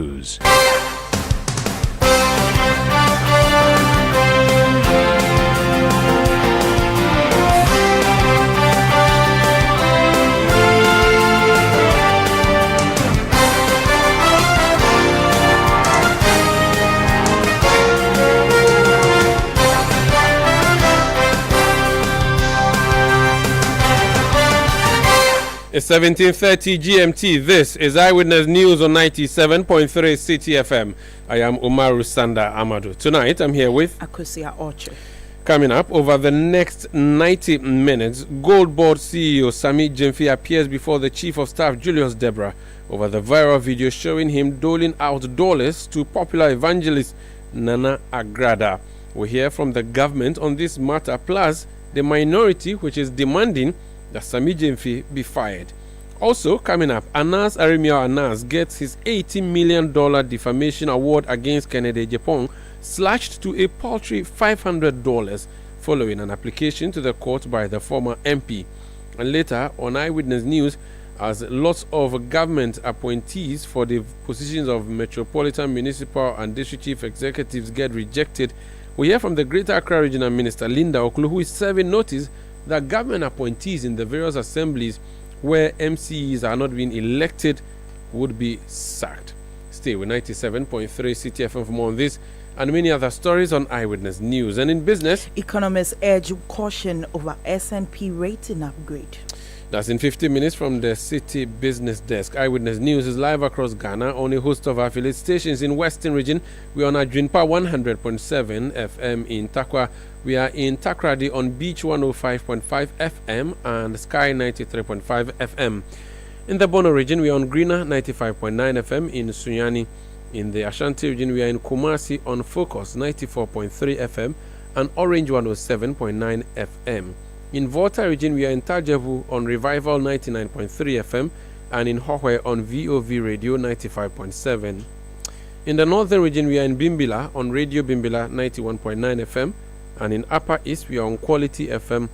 News. It's 17:30 GMT. This is Eyewitness News on 97.3 Citi FM. I am Umaru Sanda Amadu. Tonight, I'm here with Akosia Orche. Coming up, over the next 90 minutes, Gold Board CEO Sami Gyamfi appears before the Chief of Staff Julius Deborah over the viral video showing him doling out dollars to popular evangelist Nana Agrada. We'll hear from the government on this matter, plus the minority which is demanding that Sami Gyamfi be fired. Also coming up, Anas Arimio Anas gets his $80 million defamation award against Kennedy Japan slashed to a paltry $500 following an application to the court by the former MP. And later on Eyewitness News, as lots of government appointees for the positions of metropolitan, municipal and district chief executives get rejected, we hear from the Greater Accra Regional Minister Linda Okulu, who is serving notice that government appointees in the various assemblies where MCEs are not being elected would be sacked. Stay with 97.3 Citi FM for more on this and many other stories on Eyewitness News. And in business, economists urge caution over S&P rating upgrade. That's in 50 minutes from the Citi Business Desk. Eyewitness News is live across Ghana on a host of affiliate stations in Western Region. We are on Adwinpa 100.7 FM in Takwa. We are in Takrady on Beach 105.5 FM and Sky 93.5 FM. In the Bono region, we are on Greener 95.9 FM in Sunyani. In the Ashanti region, we are in Kumasi on Focus 94.3 FM and Orange 107.9 FM. In Volta region, we are in Tajevu on Revival 99.3 FM and in Hohwe on VOV Radio 95.7. In the Northern region, we are in Bimbila on Radio Bimbila 91.9 FM and in Upper East, we are on Quality FM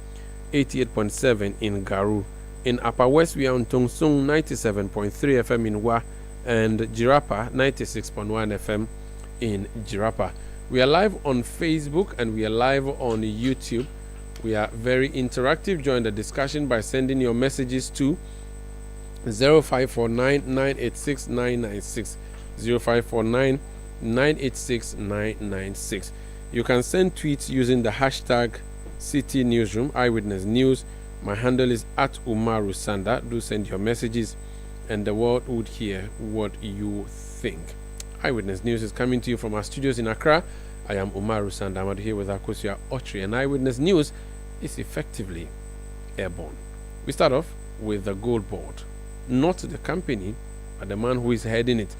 88.7 in Garu. In Upper West, we are on Tongsung 97.3 FM in Wa and Jirapa 96.1 FM in Jirapa. We are live on Facebook and we are live on YouTube. We are very interactive. Join the discussion by sending your messages to 0549 986 996. 0549 986 996. You can send tweets using the hashtag Citi Newsroom, Eyewitness News. My handle is @Umaru Sanda. Do send your messages and the world would hear what you think. Eyewitness News is coming to you from our studios in Accra. I am Umaru Sanda. I'm here with Akosia Orche, and Eyewitness News is effectively airborne. We start off with the Gold Board, not the company, but the man who is heading it.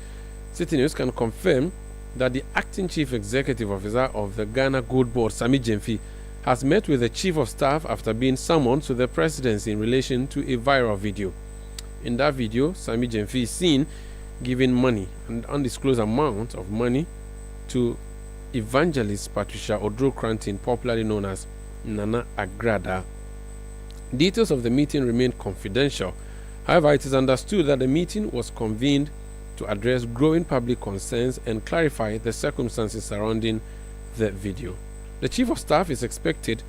Citi News can confirm that the acting chief executive officer of the Ghana Gold Board, Sami Gyamfi, has met with the chief of staff after being summoned to the presidency in relation to a viral video. In that video, Sami Gyamfi is seen giving money, an undisclosed amount of money, to evangelist Patricia Odro-Cranton, popularly known as Nana Agrada. Details of the meeting remain confidential. However, it is understood that the meeting was convened to address growing public concerns and clarify the circumstances surrounding the video. The Chief of Staff is expected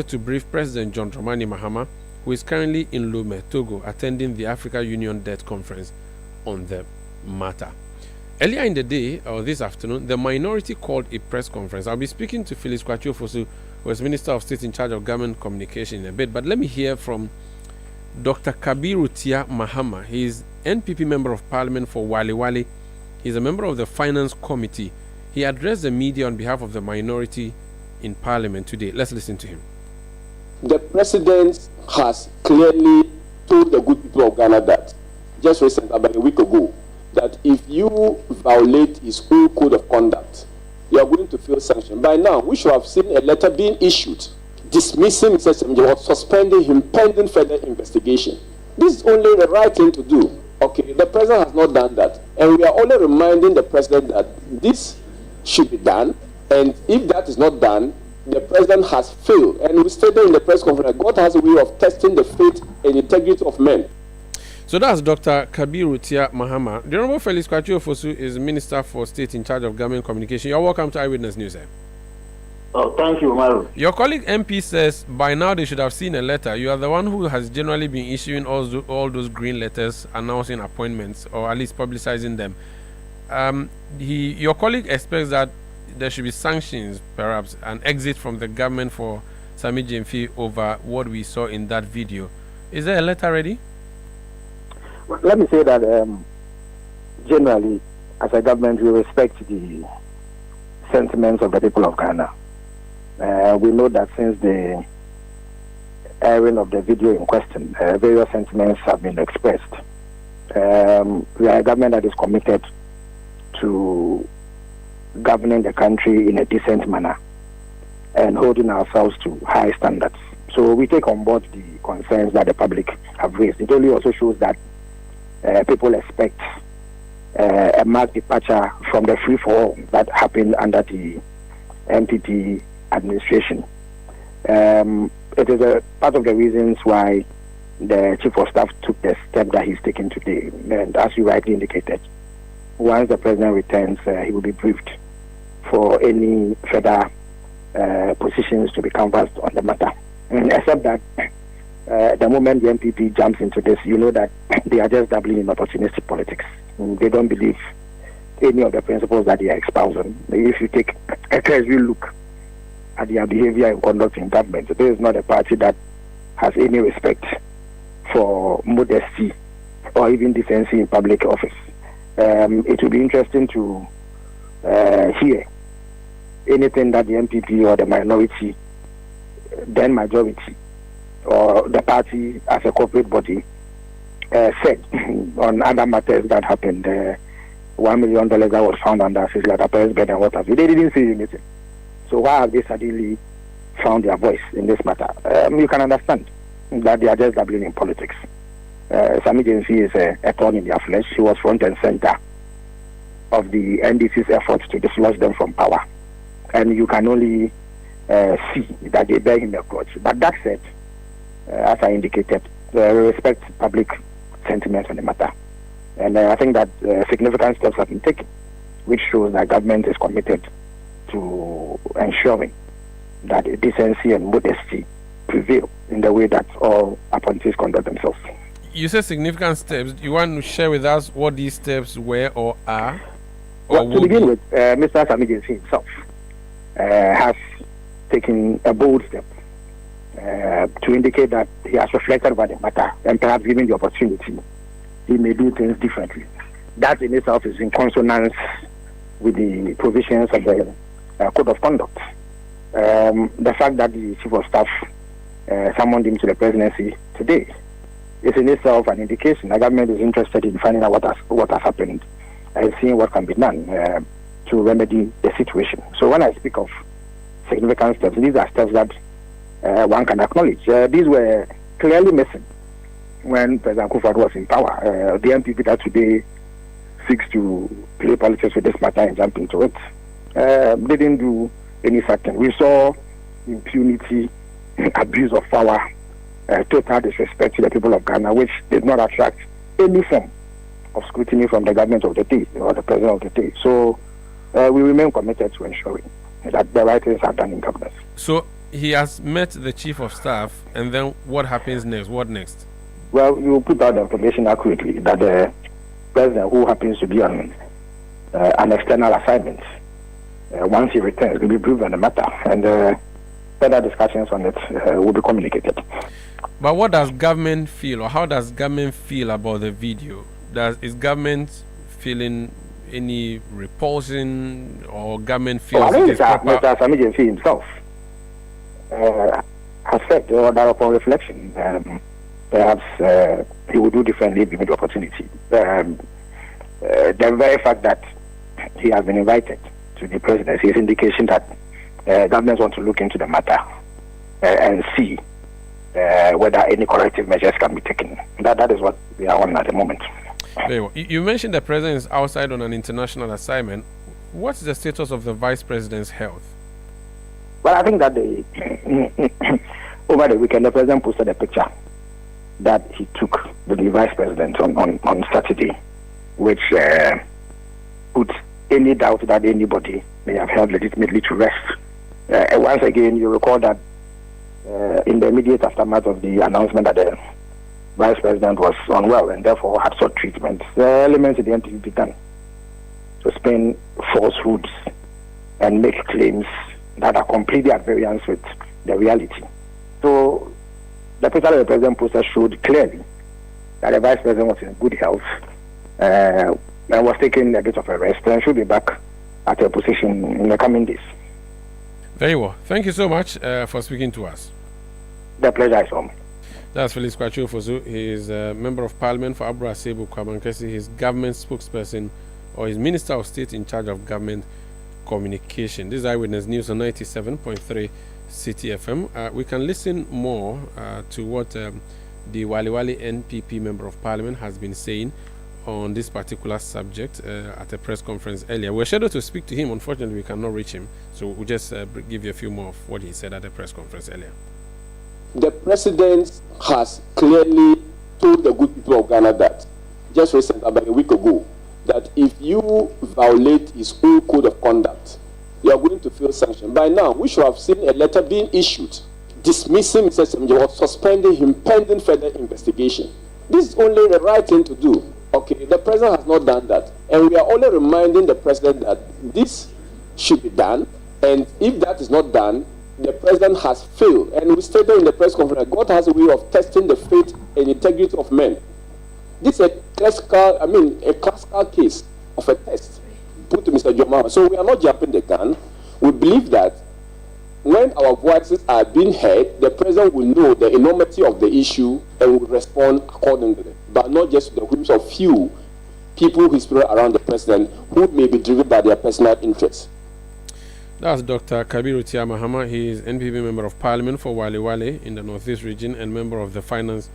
to brief President John Dramani Mahama, who is currently in Lomé, Togo, attending the Africa Union Debt Conference on the matter. Earlier in the day, or this afternoon, the minority called a press conference. I'll be speaking to Phyllis Kwatio-Fosu, who is Minister of State in charge of government communication, in a bit. But let me hear from Dr. Kabiru Tia Mahama. He is NPP Member of Parliament for Wale Wale. He is a member of the Finance Committee. He addressed the media on behalf of the minority in Parliament today. Let's listen to him. The President has clearly told the good people of Ghana that, just recently, about a week ago, that if you violate his own code of conduct, you are going to feel sanctioned. By now, we should have seen a letter being issued dismissing Mr. Semjo or suspending him pending further investigation. This is only the right thing to do. Okay, the President has not done that. And we are only reminding the President that this should be done. And if that is not done, the President has failed. And we stated in the press conference that God has a way of testing the faith and integrity of men. So that's Dr. Kabiru Tia Mahama. The Honorable Felix Kwachio Fosu is Minister for State in charge of Government Communication. You're welcome to Eyewitness News. Oh, thank you, Maru. Your colleague MP says by now they should have seen a letter. You are the one who has generally been issuing all those green letters announcing appointments or at least publicizing them. Your colleague expects that there should be sanctions, perhaps an exit from the government for Sami Jemfi over what we saw in that video. Is there a letter ready? Well, let me say that generally, as a government, we respect the sentiments of the people of Ghana. We know that since the airing of the video in question, various sentiments have been expressed. We are a government that is committed to governing the country in a decent manner and holding ourselves to high standards. So we take on board the concerns that the public have raised. It only also shows that people expect a marked departure from the free-for-all that happened under the MPP administration. It is a part of the reasons why the Chief of Staff took the step that he's taking today. And as you rightly indicated, once the President returns, he will be briefed for any further positions to be canvassed on the matter. Except that the moment the MPP jumps into this, you know that they are just dabbling in opportunistic politics. They don't believe any of the principles that they are espousing. If you take a cursory look at their behavior and conduct in government, there is not a party that has any respect for modesty or even decency in public office. It will be interesting to hear anything that the MPP or the minority, then majority, or the party as a corporate body said on other matters that happened. $1 million that was found under Sislata Perez bed and what have you. They didn't say anything. So why have they suddenly found their voice in this matter? You can understand that they are just dabbling in politics. Sami Jemfi is a thorn in their flesh. He was front and center of the NDC's efforts to dislodge them from power. And you can only see that they bear him a grudge. But that said, as I indicated, we respect public sentiment on the matter. And I think that significant steps have been taken, which shows that government is committed to ensuring that decency and modesty prevail in the way that all appointees conduct themselves. You said significant steps. You want to share with us what these steps were or are? Well, to begin with, Mr. Sami Jemfi himself has taken a bold step to indicate that he has reflected about the matter and perhaps given the opportunity, he may do things differently. That in itself is in consonance with the provisions of the Code of Conduct. The fact that the Chief of Staff summoned him to the presidency today is in itself an indication the government is interested in finding out what has happened and seeing what can be done to remedy the situation. So when I speak of significant steps, these are steps that one can acknowledge. These were clearly missing when President Kufuor was in power. The MPP that today seeks to play politics with this matter and jump into it didn't do any such thing. We saw impunity, abuse of power, total disrespect to the people of Ghana, which did not attract any form of scrutiny from the government of the day or the president of the day. So we remain committed to ensuring that the right things are done in government. So he has met the Chief of Staff, and then what happens next? What next? Well, you put out the information accurately that the president, who happens to be on an external assignment, once he returns, will be briefed on the matter, and further discussions on it will be communicated. But what does government feel, or how does government feel about the video? Is government feeling any repulsion, or government feels I think it is proper? Mr. Sami Jemfi himself has said, or that upon reflection, perhaps he will do differently given the opportunity. The very fact that he has been invited to the presidency is indication that governments want to look into the matter and see whether any corrective measures can be taken. That is what we are on at the moment. Very well. You mentioned the president is outside on an international assignment. What's the status of the vice president's health? Well, I think that over the weekend, the president posted a picture that he took with the vice president on Saturday, which puts any doubt that anybody may have held legitimately to rest. Once again, you recall that in the immediate aftermath of the announcement that the vice president was unwell and therefore had sought treatment, elements in the NPP began to spin falsehoods and make claims that are completely at variance with the reality. So the picture of the president poster showed clearly that the vice president was in good health and was taking a bit of a rest and should be back at her position in the coming days. Very well. Thank you so much for speaking to us. The pleasure is all. That's Felix Kwachu-Fosu. He is a member of parliament for Abra Sebu Kwamankesi. He's government spokesperson or his minister of state in charge of government communication. This is Eyewitness News on 97.3 Citi FM. We can listen more to what the Waliwali NPP member of parliament has been saying on this particular subject at a press conference earlier. We're scheduled to speak to him. Unfortunately, we cannot reach him. So we'll just give you a few more of what he said at the press conference earlier. The president has clearly told the good people of Ghana that, just recently, about a week ago, that if you violate his own code of conduct, you are going to feel sanctioned. By now, we should have seen a letter being issued dismissing Mr. Semje or suspending him pending further investigation. This is only the right thing to do. Okay, the president has not done that. And we are only reminding the president that this should be done. And if that is not done, the president has failed. And we stated in the press conference that God has a way of testing the faith and integrity of men. This is a classical case of a test put to Mr. Jomara. So we are not jumping the gun. We believe that when our voices are being heard, the president will know the enormity of the issue and will respond accordingly, but not just the whims of few people who spirit around the president who may be driven by their personal interests. That's Dr. Kabiru Tia Mahama. He is NPP member of parliament for Wale Wale in the Northeast region and member of the Finance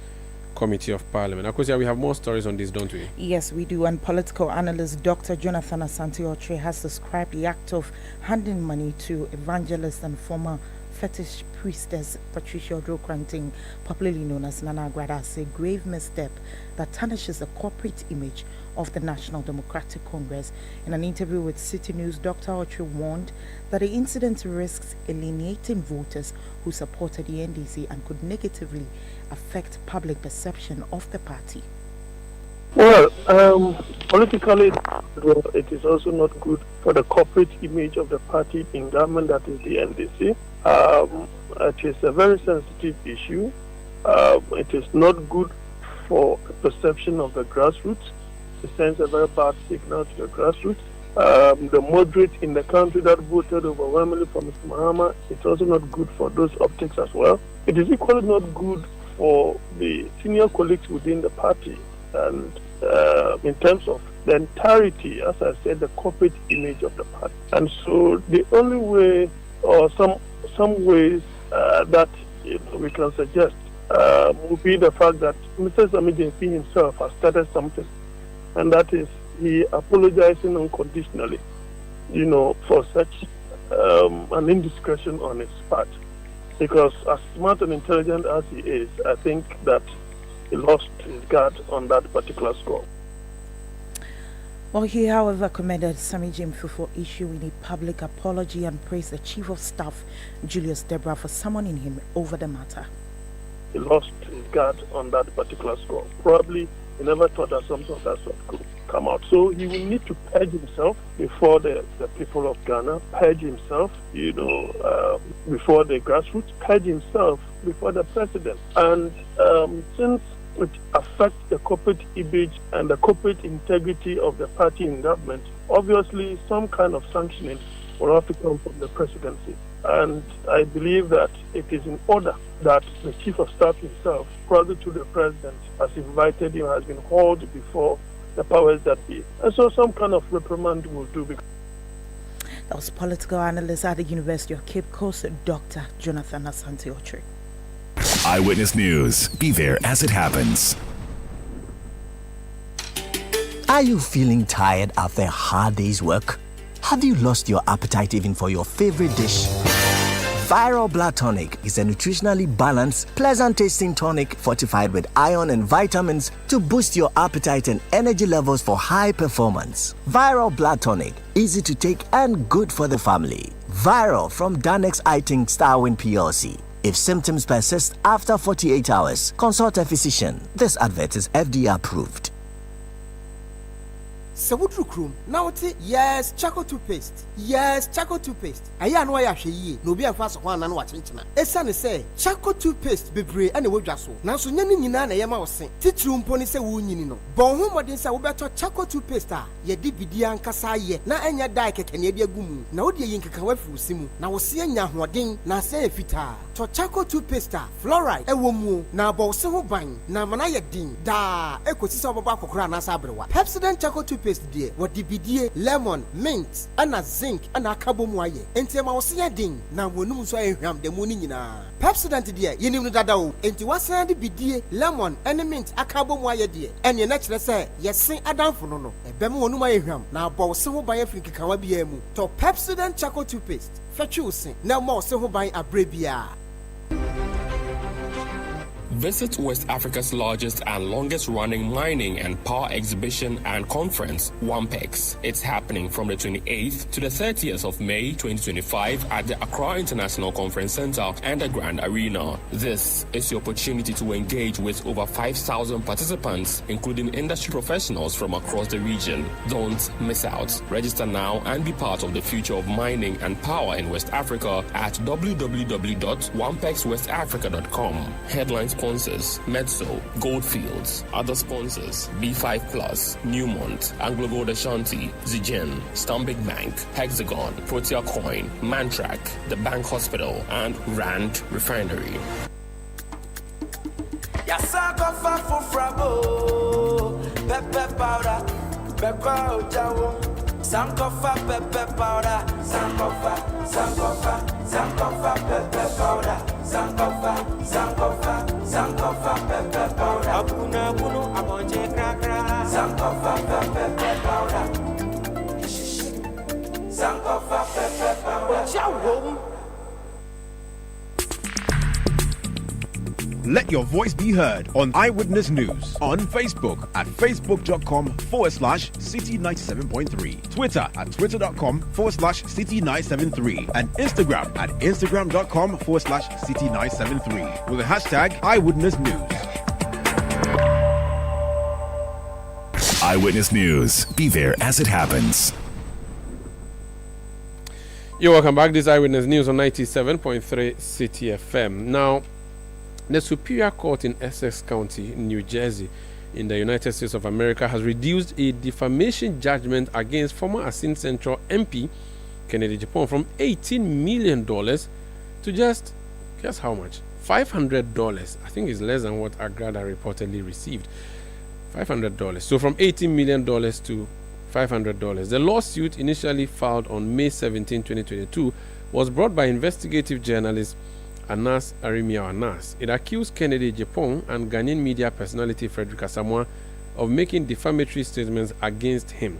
Committee of Parliament. Akosia, we have more stories on this, don't we? Yes, we do. And political analyst Dr. Jonathan Asante-Otre has described the act of handing money to evangelist and former fetish priestess Patricia Odro-Kranting, popularly known as Nana Agradaa, as a grave misstep that tarnishes the corporate image of the National Democratic Congress. In an interview with Citi News, Dr. Otre warned that the incident risks alienating voters who supported the NDC and could negatively affect public perception of the party. Well, politically, it is also not good for the corporate image of the party in government, that is the NDC. It is a very sensitive issue. It is not good for the perception of the grassroots. It sends a very bad signal to the grassroots. The moderate in the country that voted overwhelmingly for Mr. Mahama, it's also not good for those optics as well. It is equally not good for the senior colleagues within the party, and in terms of the entirety, as I said, the corporate image of the party. And so the only way, or some ways that we can suggest would be the fact that Mr. Samijinsi himself has started something, and that is he apologizing unconditionally, for such an indiscretion on his part. Because as smart and intelligent as he is, I think that he lost his guard on that particular score. Well, he, however, commended Samijinsi for issuing a public apology and praised the Chief of Staff, Julius Debra, for summoning him over the matter. He lost his guard on that particular score. Probably he never thought that something of that sort could come out. So he will need to purge himself before the people of Ghana, purge himself, before the grassroots, purge himself before the president. And since it affects the corporate image and the corporate integrity of the party in government, obviously some kind of sanctioning will have to come from the presidency. And I believe that it is in order that the Chief of Staff himself, probably to the President, has invited him, has been hauled before the powers that be. And so some kind of reprimand will do. That was political analyst at the University of Cape Coast, Dr. Jonathan Asante-Otre. Eyewitness News. Be there as it happens. Are you feeling tired after a hard day's work? Have you lost your appetite even for your favorite dish? Viral Blood Tonic is a nutritionally balanced, pleasant-tasting tonic fortified with iron and vitamins to boost your appetite and energy levels for high performance. Viral Blood Tonic, easy to take and good for the family. Viral from Danex Iting Starwin PLC. If symptoms persist after 48 hours, consult a physician. This advert is FDA approved. Sawudru krum na wote yes charcoal toothpaste yes charcoal toothpaste aya no ya hwe yie no bi afa so ho anan wa chenchena esa ne say charcoal toothpaste bebre ane wodwa so nanso nya ne nyina na yema wo se titru mpo ne se wo nyini no bon ho modin se wo beto charcoal toothpaste a ye di bidia nkasa ye na anya dai kekene bi agumu na wode yin keka wa fi usimu na wo se anya hoden na se efita to charcoal toothpaste fluoride ewo mu na bo se ho ban na mana ye din da ekosi se obaba kokora na sa abrewa Pepsodent charcoal toothpaste dear what dibidie lemon mint and zinc and a carbomoye enti ma wo se din na wonum so ehwam de mu ni nyina Pepsodent dear yenim no dada o enti wasan de bidie lemon and mint akabomoye dear ene na kire se yesen adamfo no no ebem wonum ehwam na bo se ho ban afrika kan wa bia mu to Pepsodent charcoal toothpaste fetchu usin na mo se ho ban abrebia. Visit West Africa's largest and longest running mining and power exhibition and conference, WAMPEX. It's happening from the 28th to the 30th of May 2025 at the Accra International Conference Center and the Grand Arena. This is your opportunity to engage with over 5,000 participants, including industry professionals from across the region. Don't miss out. Register now and be part of the future of mining and power in West Africa at www.wampexwestafrica.com. Headline sponsors Metso, Goldfields. Other sponsors B5 Plus, Newmont, Anglo Gold Ashanti, Zigen, Stanbic Bank, Hexagon, Protea Coin, Mantrack, The Bank Hospital, and Rand Refinery. Pepper powder, pepper jawo. Sankofa pepper powder, Sankofa pepper powder, Sankofa pepper powder. Abuna abonje krakra, Sankofa pepper powder, Sankofa pepper powder. Jawo. Let your voice be heard on Eyewitness News on Facebook at facebook.com/Citi97.3, Twitter at twitter.com/Citi973, and Instagram at instagram.com/Citi973 with the hashtag Eyewitness News. Eyewitness News. Be there as it happens. You're welcome back. This is Eyewitness News on 97.3 Citi FM. Now, the Superior Court in Essex County, New Jersey, in the United States of America, has reduced a defamation judgment against former Asin Central MP Kennedy Japan from $18 million to just, guess how much? $500. I think it's less than what Agrada reportedly received. $500. So from $18 million to $500. The lawsuit, initially filed on May 17, 2022, was brought by investigative journalist Anas Arimia Anas. It accused Kennedy Japan and Ghanaian media personality Frederick Asamoah of making defamatory statements against him.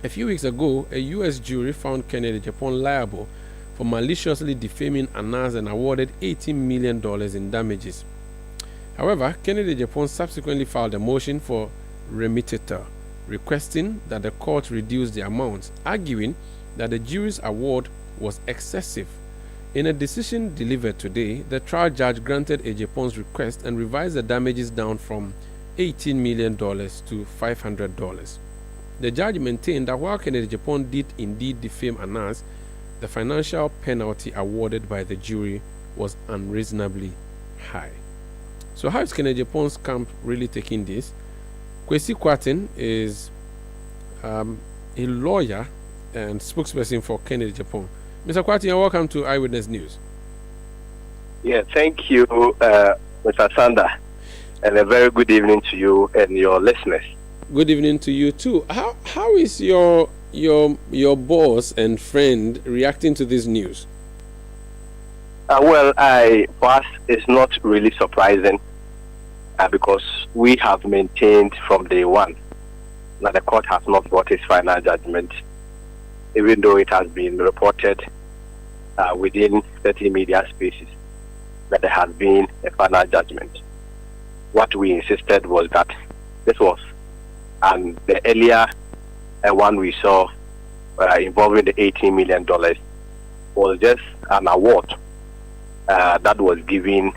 A few weeks ago, a U.S. jury found Kennedy Japan liable for maliciously defaming Anas and awarded $18 million in damages. However, Kennedy Japan subsequently filed a motion for remittiture, requesting that the court reduce the amount, arguing that the jury's award was excessive. In a decision delivered today, the trial judge granted a Japan's request and revised the damages down from $18 million to $500. The judge maintained that while Kennedy Japan did indeed defame Anas, the financial penalty awarded by the jury was unreasonably high. So how is Kennedy Japan's camp really taking this? Kwesi Kwatin is a lawyer and spokesperson for Kennedy Japan. Mr. Kwatin, welcome to Eyewitness News. Yeah, thank you, Mr. Sander, and a very good evening to you and your listeners. Good evening to you too. How is your boss and friend reacting to this news? Well, for us, it's not really surprising because we have maintained from day one that the court has not brought its final judgment, even though it has been reported within certain media spaces that there has been a final judgment. What we insisted was that this was the earlier one we saw involving the $18 million was just an award that was given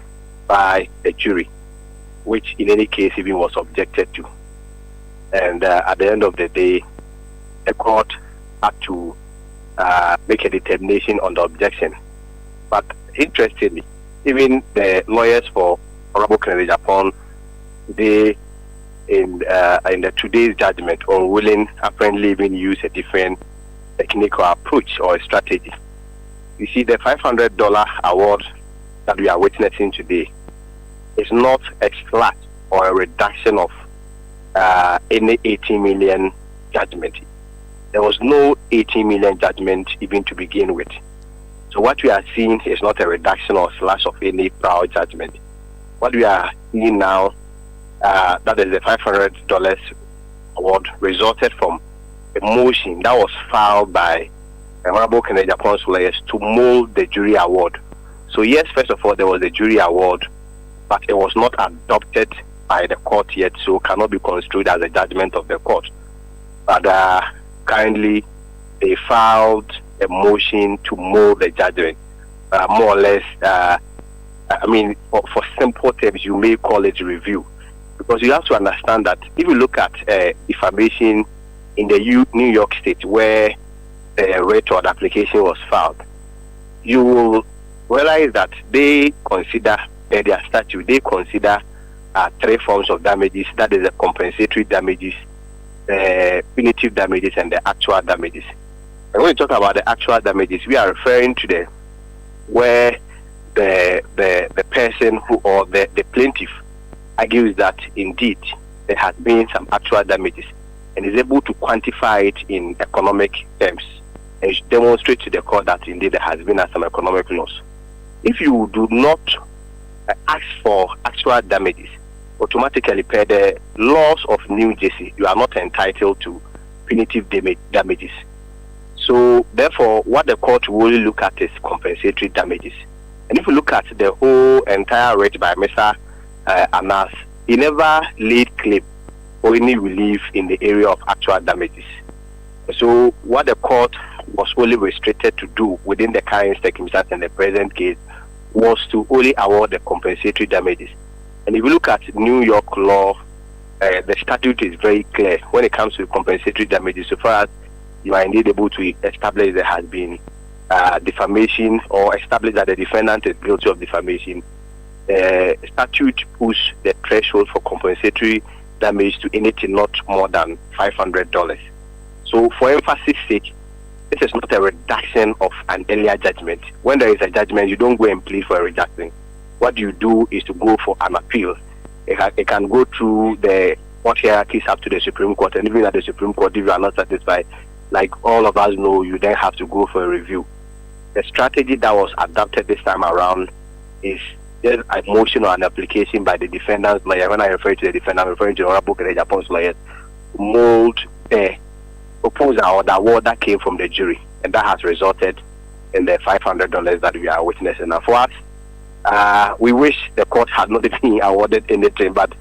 by the jury, which in any case even was objected to. And at the end of the day, the court had to make a determination on the objection. But interestingly, even the lawyers for Honorable Kennedy Japan, they in the today's judgment unwilling apparently even use a different technical approach or a strategy. You see, the $500 award that we are witnessing today is not a slash or a reduction of any 18 million judgment. There was no 18 million judgment even to begin with. So what we are seeing is not a reduction or slash of any prior judgment. What we are seeing now, that is the $500 award, resulted from a motion that was filed by Honorable Kennedy Japan's lawyers to mold the jury award. So yes, first of all, there was a jury award, but it was not adopted by the court yet, so cannot be construed as a judgment of the court. But currently, they filed a motion to mold the judgment, more or less. I mean, for simple terms, you may call it review, because you have to understand that if you look at defamation in the New York State, where the writ or the application was filed, you will realize that they consider their statute. They consider three forms of damages. That is the compensatory damages, the punitive damages, and the actual damages. And when we talk about the actual damages, we are referring to the where the person who or the plaintiff argues that indeed there has been some actual damages and is able to quantify it in economic terms and demonstrate to the court that indeed there has been some economic loss. If you do not ask for actual damages, automatically per the laws of New Jersey, you are not entitled to punitive damages. So therefore, what the court will look at is compensatory damages. And if you look at the whole entire writ by Mr. Anas, he never laid claim or any relief in the area of actual damages. So what the court was only restricted to do within the current circumstance in the present case was to only award the compensatory damages. And if you look at New York law, the statute is very clear when it comes to compensatory damages. So far as you are indeed able to establish there has been defamation or establish that the defendant is guilty of defamation, statute puts the threshold for compensatory damage to anything not more than $500. So for emphasis sake, this is not a reduction of an earlier judgment. When there is a judgment, you don't go and plead for a reduction. What you do is to go for an appeal. It can go through the court hierarchies up to the Supreme Court, and even at the Supreme Court, if you are not satisfied, like all of us know, you then have to go for a review. The strategy that was adopted this time around is just a motion or an application by the defendant's lawyer. When I refer to the defendant, I'm referring to Honorable Kennedy Japan's lawyers, mold the proposal or the award that came from the jury, and that has resulted in the $500 that we are witnessing. And for us, we wish the court had not been awarded anything, but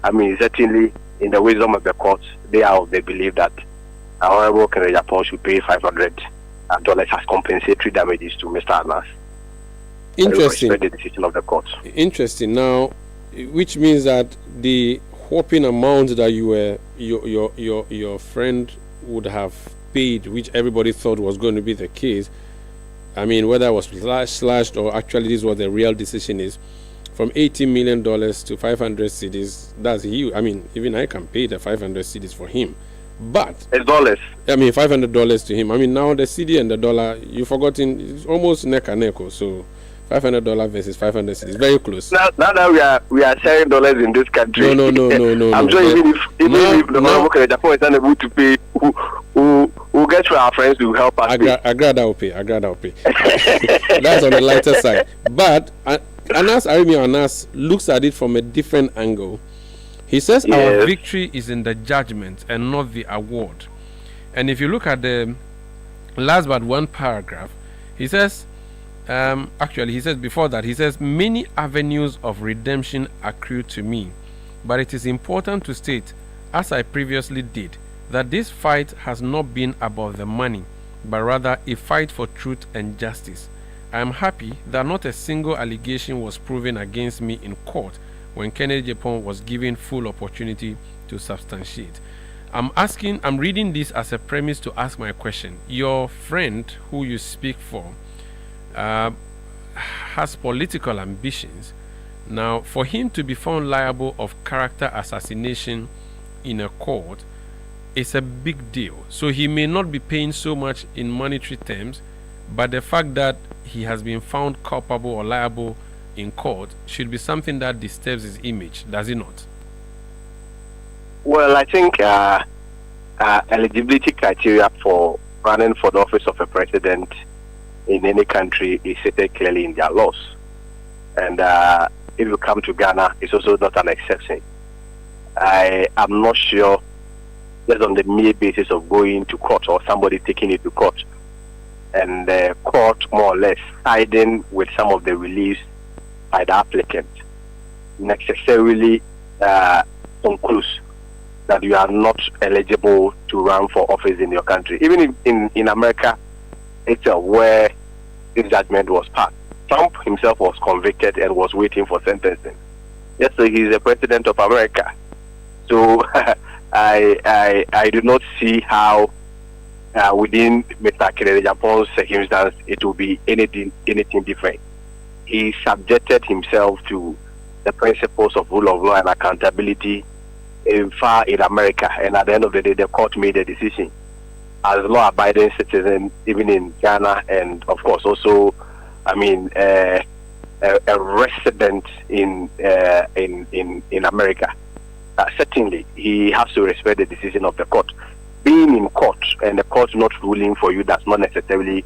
I mean, certainly in the wisdom of the court, they are of the belief that Honorable Kennedy Japan should pay $500 as compensatory damages to Mr. Anas. Interesting. The decision of the court. Interesting. Now, which means that the whopping amount that your friend would have paid, which everybody thought was going to be the case, I mean, whether it was slashed or actually this was the real decision, is from $18 million to 500 cedis. That's huge. I mean, even I can pay the 500 cedis for him. But it's dollars. I mean, $500 to him. I mean, now the CD and the dollar, you've forgotten, it's almost neck and neck. So $500 versus 500 cedis, very close. Now that we are sharing dollars in this country. No. I'm sure even if the Honorable Kennedy Japan is unable to pay, we'll get to our friends who help us. Agrada will pay. That's on the lighter side. But Anas looks at it from a different angle. He says our victory is in the judgment and not the award. And if you look at the last but one paragraph, he says Actually, he says before that, he says, many avenues of redemption accrue to me, but it is important to state, as I previously did, that this fight has not been about the money, but rather a fight for truth and justice. I am happy that not a single allegation was proven against me in court when Kennedy Japan was given full opportunity to substantiate. I'm reading this as a premise to ask my question. Your friend who you speak for has political ambitions. Now, for him to be found liable of character assassination in a court is a big deal. So he may not be paying so much in monetary terms, but the fact that he has been found culpable or liable in court should be something that disturbs his image, does it not? Well, I think eligibility criteria for running for the office of a president in any country is stated clearly in their laws. And if you come to Ghana, it's also not an exception. I am not sure, just on the mere basis of going to court or somebody taking it to court, and the court more or less siding with some of the reliefs by the applicant, necessarily concludes that you are not eligible to run for office in your country. Even in America itself, where this judgment was passed, Trump himself was convicted and was waiting for sentencing. Yes, so he's the president of America. So I do not see how within Mr. Kennedy Japan's circumstance it will be anything different. He subjected himself to the principles of rule of law and accountability in America, and at the end of the day, the court made a decision. As law-abiding citizen, even in Ghana, and of course also, a resident in America, certainly he has to respect the decision of the court. Being in court and the court not ruling for you does not necessarily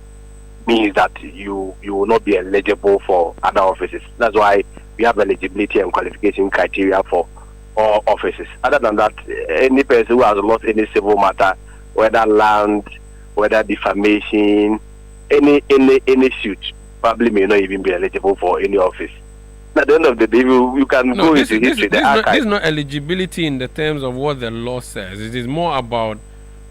means that you will not be eligible for other offices. That's why we have eligibility and qualification criteria for all offices. Other than that, any person who has lost any civil matter, whether land, whether defamation, any suit, probably may not even be eligible for any office. At the end of the day, you can go into history. This is not eligibility in the terms of what the law says. It is more about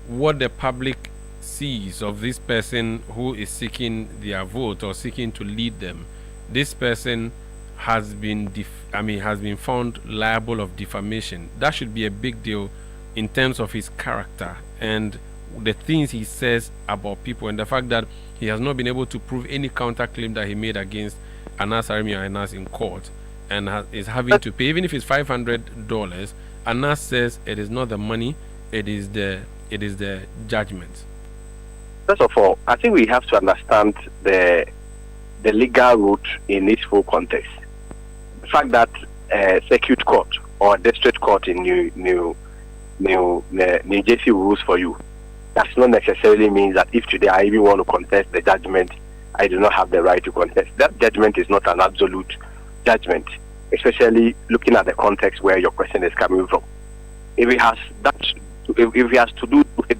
what the public sees of this person who is seeking their vote or seeking to lead them. This person has been found liable of defamation. That should be a big deal in terms of his character and the things he says about people, and the fact that he has not been able to prove any counterclaim that he made against Anas Arimi Anas in court, and is having to pay, even if it's $500. Anas says it is not the money, it is the judgment. First of all, I think we have to understand the legal route in its full context. The fact that circuit court or district court in New Jersey rules for you does not necessarily mean that if today I even want to contest the judgment, I do not have the right to contest. That judgment is not an absolute judgment, especially looking at the context where your question is coming from. If it has to do with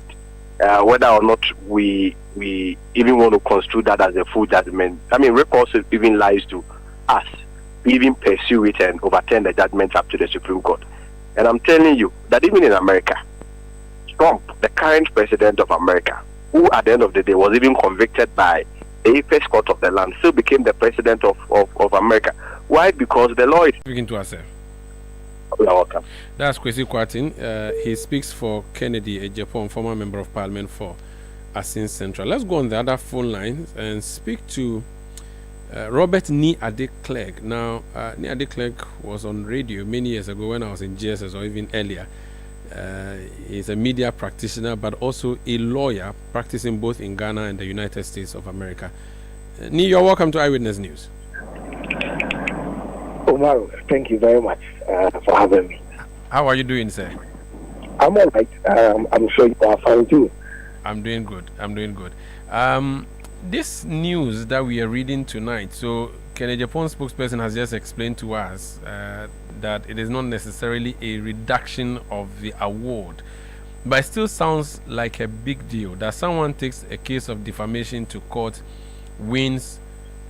whether or not we even want to construe that as a full judgment, recourse even lies to us. We even pursue it and overturn the judgment up to the Supreme Court. And I'm telling you that even in America, Trump, the current president of America, who at the end of the day was even convicted by the apex court of the land, still became the president of America. Why? Because the law is speaking to ourselves. You're welcome. That's Kwesi Kwarteng. He speaks for Kennedy Japan, former member of parliament for Asin Central. Let's go on the other phone line and speak to Robert Ni Ade Clegg. Now, Ni Ade Clegg was on radio many years ago when I was in GSS or even earlier. He's a media practitioner, but also a lawyer practicing both in Ghana and the United States of America. Ni, you're welcome to Eyewitness News. Omar, thank you very much for having me. How are you doing, sir? I'm all right. I'm sure you are fine too. I'm doing good. This news that we are reading tonight, so Kennedy Japan spokesperson has just explained to us that it is not necessarily a reduction of the award, but it still sounds like a big deal that someone takes a case of defamation to court, wins,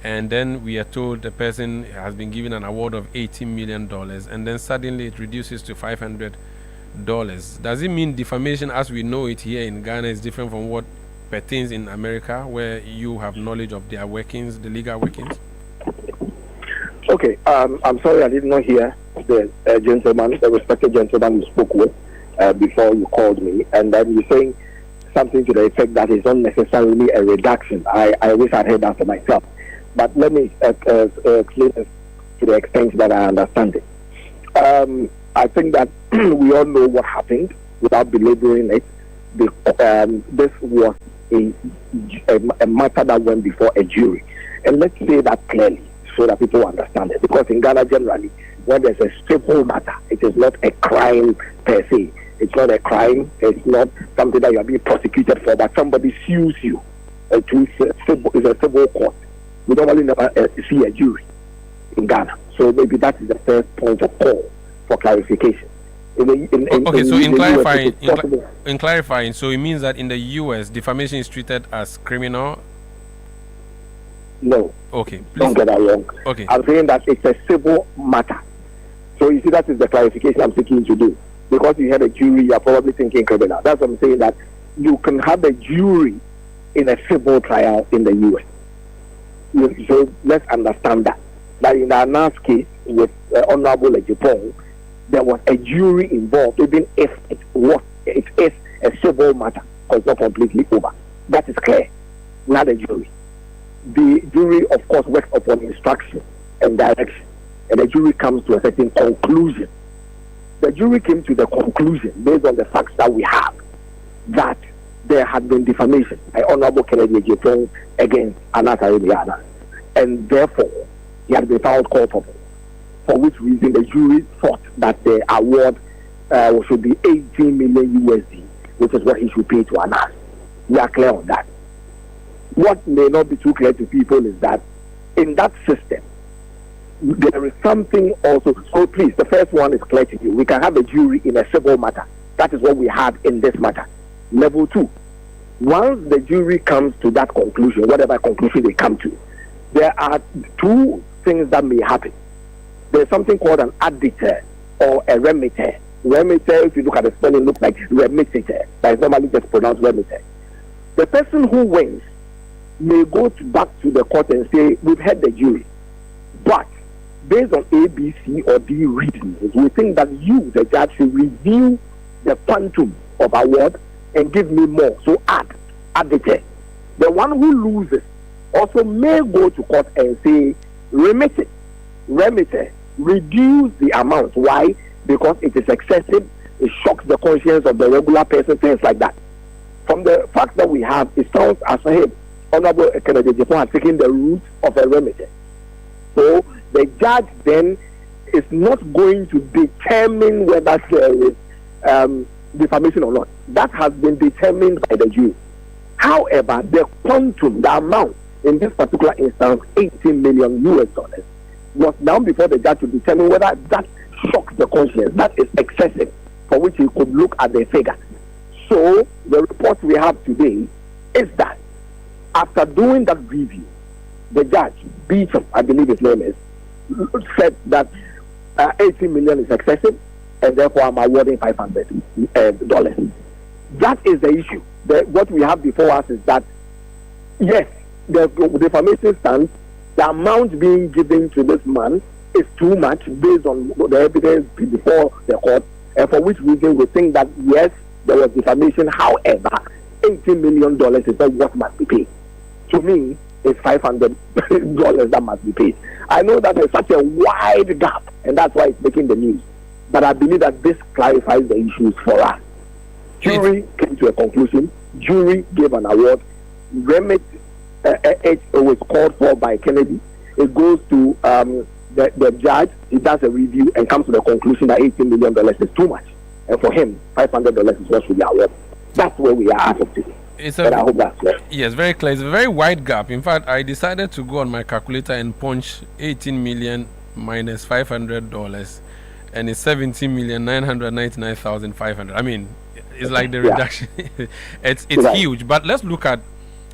and then we are told the person has been given an award of $18 million, and then suddenly it reduces to $500. Does it mean defamation as we know it here in Ghana is different from what pertains in America, where you have knowledge of their workings, the legal workings? Okay, I'm sorry I did not hear the gentleman, the respected gentleman you spoke with before you called me, and then you're saying something to the effect that is not necessarily a reduction. I wish I'd heard that for myself. But let me explain this to the extent that I understand it. I think that we all know what happened without belaboring it. This was a matter that went before a jury. And let's say that clearly so that people understand it. Because in Ghana generally, when there's a civil matter, it is not a crime per se. It's not a crime. It's not something that you are being prosecuted for, but somebody sues you. It's a civil court. We normally never see a jury in Ghana. So maybe that is the first point of call for clarification. In clarifying, so it means that in the U.S., defamation is treated as criminal? No. Okay. Please. Don't get that wrong. Okay. I'm saying that it's a civil matter. So you see, that is the clarification I'm seeking to do. Because you had a jury, you're probably thinking criminal. That's what I'm saying, that you can have a jury in a civil trial in the U.S. So let's understand that. That in the Anas case with Honorable Ejipong, there was a jury involved, even if it is a civil matter, because it's not completely over. That is clear. We had a jury. The jury, of course, works upon instruction and direction, and the jury comes to a certain conclusion. The jury came to the conclusion, based on the facts that we have, that there had been defamation by Honorable Kennedy Ejipong against Anas Arabiana, and therefore he had been found culpable. For which reason the jury thought that the award should be 18 million USD, which is what he should pay to Anas. We are clear on that. What may not be too clear to people is that in that system, there is something also. So please, the first one is clear to you. We can have a jury in a civil matter. That is what we had in this matter. Level 2. Once the jury comes to that conclusion, whatever conclusion they come to, there are two things that may happen. There's something called an additor or a remitter. Remitter, if you look at the spelling, looks like remitter, but it's normally just pronounced remitter. The person who wins may go back to the court and say, we've had the jury, but based on A, B, C, or D reasons, we think that you, the judge, should review the quantum of award and give me more. So additor. The one who loses also may go to court and say, remitter, reduce the amount. Why? Because it is excessive, it shocks the conscience of the regular person, things like that. From the fact that we have, it sounds as if Honorable Kennedy Ejipong has taken the route of a remitter. So the judge then is not going to determine whether there is defamation or not. That has been determined by the jury. However, the quantum, the amount, in this particular instance, 18 million US dollars, was now before the judge to determine whether that shocks the conscience, that is excessive, for which he could look at the figure. So the report we have today is that after doing that review, the judge, Beecham, I believe his name is, said that 18 million is excessive, and therefore I'm awarding $500. That is the issue. What we have before us is that, yes, the defamation stands. The amount being given to this man is too much based on the evidence before the court, and for which reason we think that, yes, there was defamation. However, $18 million is not what must be paid. To me, it's $500 that must be paid. I know that there's such a wide gap, and that's why it's making the news. But I believe that this clarifies the issues for us. Jury came to a conclusion. Jury gave an award. Remit it was called for by Kennedy. It goes to the judge. He does a review and comes to the conclusion that $18 million is too much, and for him, $500 is what should be awarded. That's where we are as of today. But I hope that's clear. Yes, very clear. It's a very wide gap. In fact, I decided to go on my calculator and punch 18 million minus $500, and it's 17,999,500. I mean, it's like the reduction. It's huge. But let's look at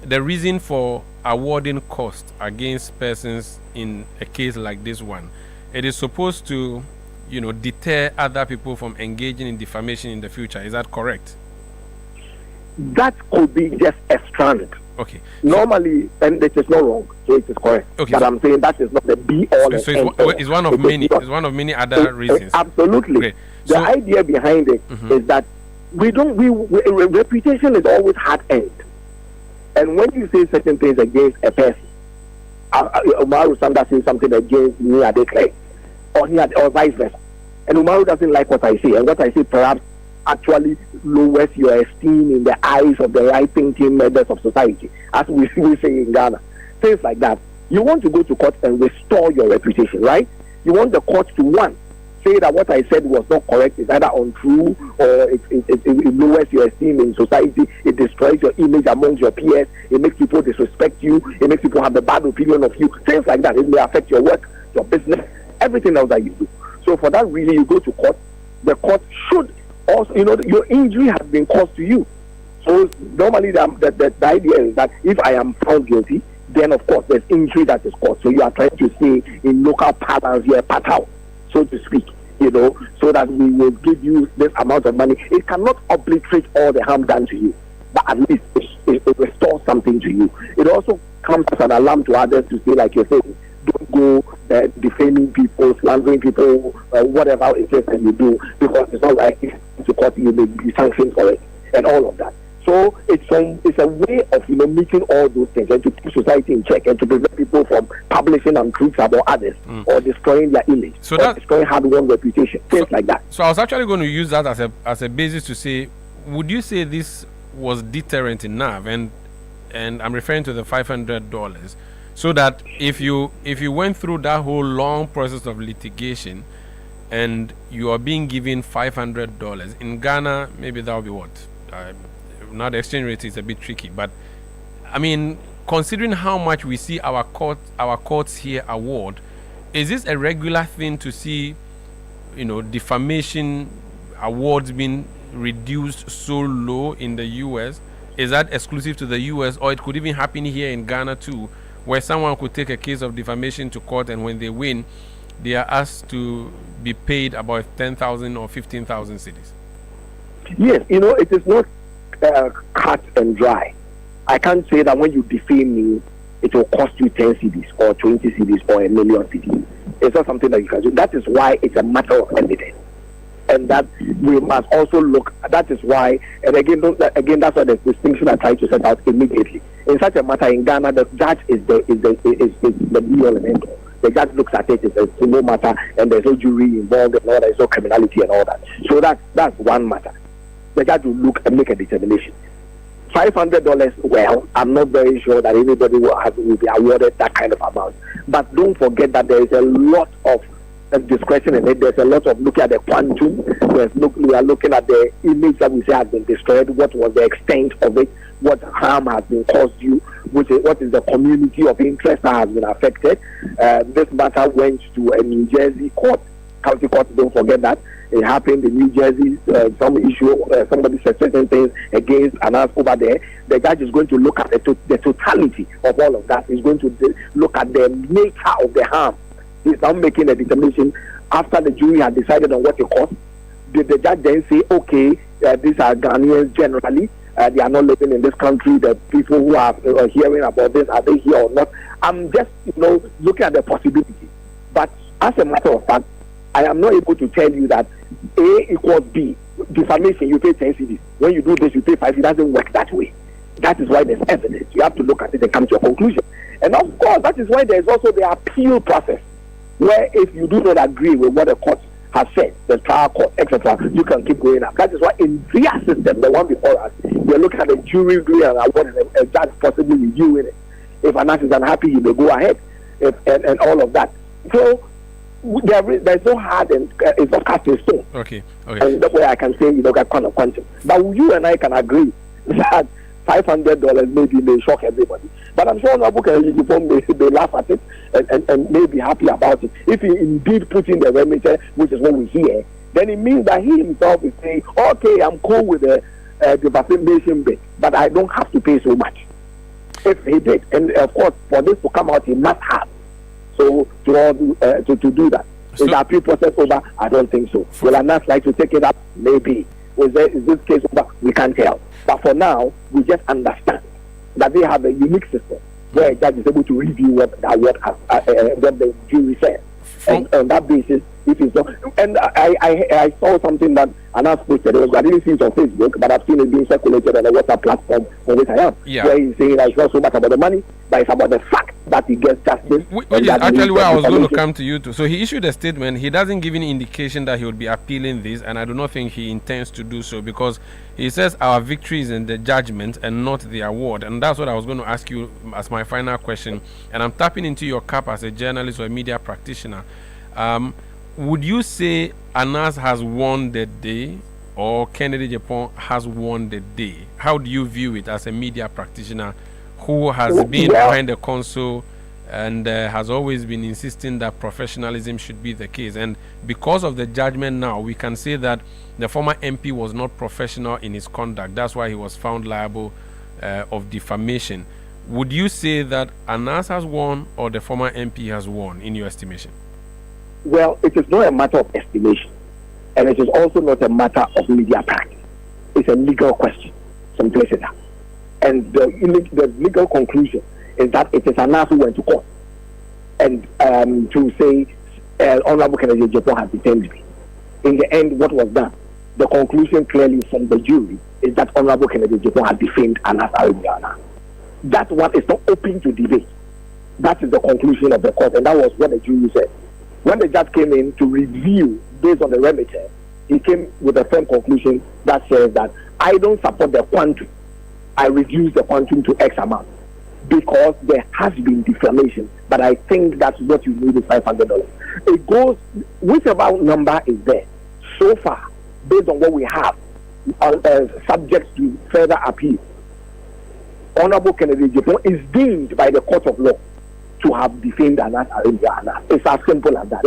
the reason for awarding cost against persons in a case like this one, it is supposed to, deter other people from engaging in defamation in the future. Is that correct? That could be just a strand. Okay. Normally, and it is not wrong, so it is correct. Okay. But I'm saying that is not the be all. So it's one of many. It's one of many other reasons. Absolutely. Great. The idea behind it is that reputation is always hard earned, and when you say certain things against a person, Umaru Sanda says something against me, Adekle, or vice versa, and Umaru doesn't like what I say, and what I say perhaps actually lowers your esteem in the eyes of the right-thinking members of society, as we say in Ghana. Things like that. You want to go to court and restore your reputation, right? You want the court to, say that what I said was not correct, it's either untrue, or it lowers your esteem in society, it destroys your image amongst your peers, it makes people disrespect you, it makes people have a bad opinion of you, things like that. It may affect your work, your business, everything else that you do. So for that reason, you go to court. The court should also, your injury has been caused to you. So normally the idea is that if I am found guilty, then of course there's injury that is caused. So you are trying to say in local parlance, you're a patao, so to speak, so that we will give you this amount of money. It cannot obliterate all the harm done to you, but at least it restores something to you. It also comes as an alarm to others to say, like you're saying, don't go defaming people, slandering people, whatever it is that you do, because it's not like to court you may be sanctioned for it, and all of that. So it's a way of meeting all those things and to keep society in check and to prevent people from publishing untruths about others or destroying their image, or destroying hard-won reputation, things like that. So I was actually going to use that as a basis to say, would you say this was deterrent enough? And I'm referring to the $500, so that if you went through that whole long process of litigation and you are being given $500 in Ghana, maybe that would be what? Now the exchange rate is a bit tricky, but I mean, considering how much we see our courts here award, is this a regular thing to see, defamation awards being reduced so low in the US? Is that exclusive to the US, or it could even happen here in Ghana too, where someone could take a case of defamation to court, and when they win, they are asked to be paid about 10,000 or 15,000 cedis? Yes, it is not cut and dry. I can't say that when you defame me, it will cost you 10 cedis or 20 cedis or 1 million cedis. It's not something that you can do. That is why it's a matter of evidence, and that we must also look. That is why, and again, that's why the distinction I try to set out immediately. In such a matter in Ghana, the judge is the be all and end all. The judge looks at it, it's no matter, and there's no jury involved, and all that, there's no criminality and all that. So that's one matter. The judge will look and make a determination. $500, well, I'm not very sure that anybody will be awarded that kind of amount. But don't forget that there is a lot of discretion in it. There's a lot of looking at the quantum. We are looking at the image that we say has been destroyed. What was the extent of it? What harm has been caused you? What is the community of interest that has been affected? This matter went to a New Jersey court, county court. Don't forget that. It happened in New Jersey, some issue, somebody said certain things against and us over there. The judge is going to look at the totality of all of that. He's going to look at the nature of the harm. He's now making a determination after the jury had decided on what it cost. Did the judge then say, okay, these are Ghanaians generally, they are not living in this country, the people who are hearing about this, are they here or not? I'm just, looking at the possibility. But as a matter of fact, I am not able to tell you that A equals B. Defamation, you pay 10 cedis. When you do this, you pay 5. It doesn't work that way. That is why there's evidence. You have to look at it and come to a conclusion. And of course, that is why there's also the appeal process, where if you do not agree with what the court has said, the trial court, etc., you can keep going up. That is why in their system, the one before us, you're looking at the jury doing an award and a judge possibly reviewing it. If an artist is unhappy, he may go ahead, and all of that. So there's no hard and it's not cast in stone. Okay. And that way I can say get kind of quantum. But you and I can agree that $500 maybe may shock everybody. But I'm sure Honorable may laugh at it and may be happy about it. If he indeed put in the remittance, which is what we hear, then it means that he himself is saying, okay, I'm cool with the defamation bit, but I don't have to pay so much. if he did. And of course, for this to come out, he must have. So to do that. Is the appeal process over? I don't think so. Will Anas like to take it up? Maybe. Is this case over? We can't tell. But for now, we just understand that they have a unique system where a judge is able to review what the jury said. And on that basis, if it's not, and I saw something that Anas posted. I didn't see it on Facebook, but I've seen it being circulated on a WhatsApp platform on which I am. Yeah. Where he's saying that it's not so much about the money, but it's about the fact that he gets justice. Which is actually where I was going to come to you to. So he issued a statement. He doesn't give any indication that he would be appealing this, and I do not think he intends to do so, because he says our victory is in the judgment and not the award. And that's what I was going to ask you as my final question. And I'm tapping into your cap as a journalist or a media practitioner. Would you say Anas has won the day, or Kennedy Japan has won the day? How do you view it as a media practitioner who has been behind the console and has always been insisting that professionalism should be the case? And because of the judgment now, we can say that the former MP was not professional in his conduct. That's why he was found liable of defamation. Would you say that Anas has won or the former MP has won, in your estimation? Well, it is not a matter of estimation, and it is also not a matter of media practice. It's a legal question, simply that. And the legal conclusion is that it is Anas who went to court and to say Honorable Kennedy Japan has detained me. In the end, what was done? The conclusion clearly from the jury is that Honorable Kennedy Japan has defamed Anas Ariana. That one is not open to debate. That is the conclusion of the court, and that was what the jury said. When the judge came in to review based on the remedy, he came with a firm conclusion that says that I don't support the quantum. I reduce the quantum to X amount because there has been defamation. But I think that's what you need is $500. It goes, whichever number is there. So far, based on what we have, subject to further appeal, Honorable Kennedy Japan is deemed by the court of law to have defamed Anas Ariana. It's as simple as that.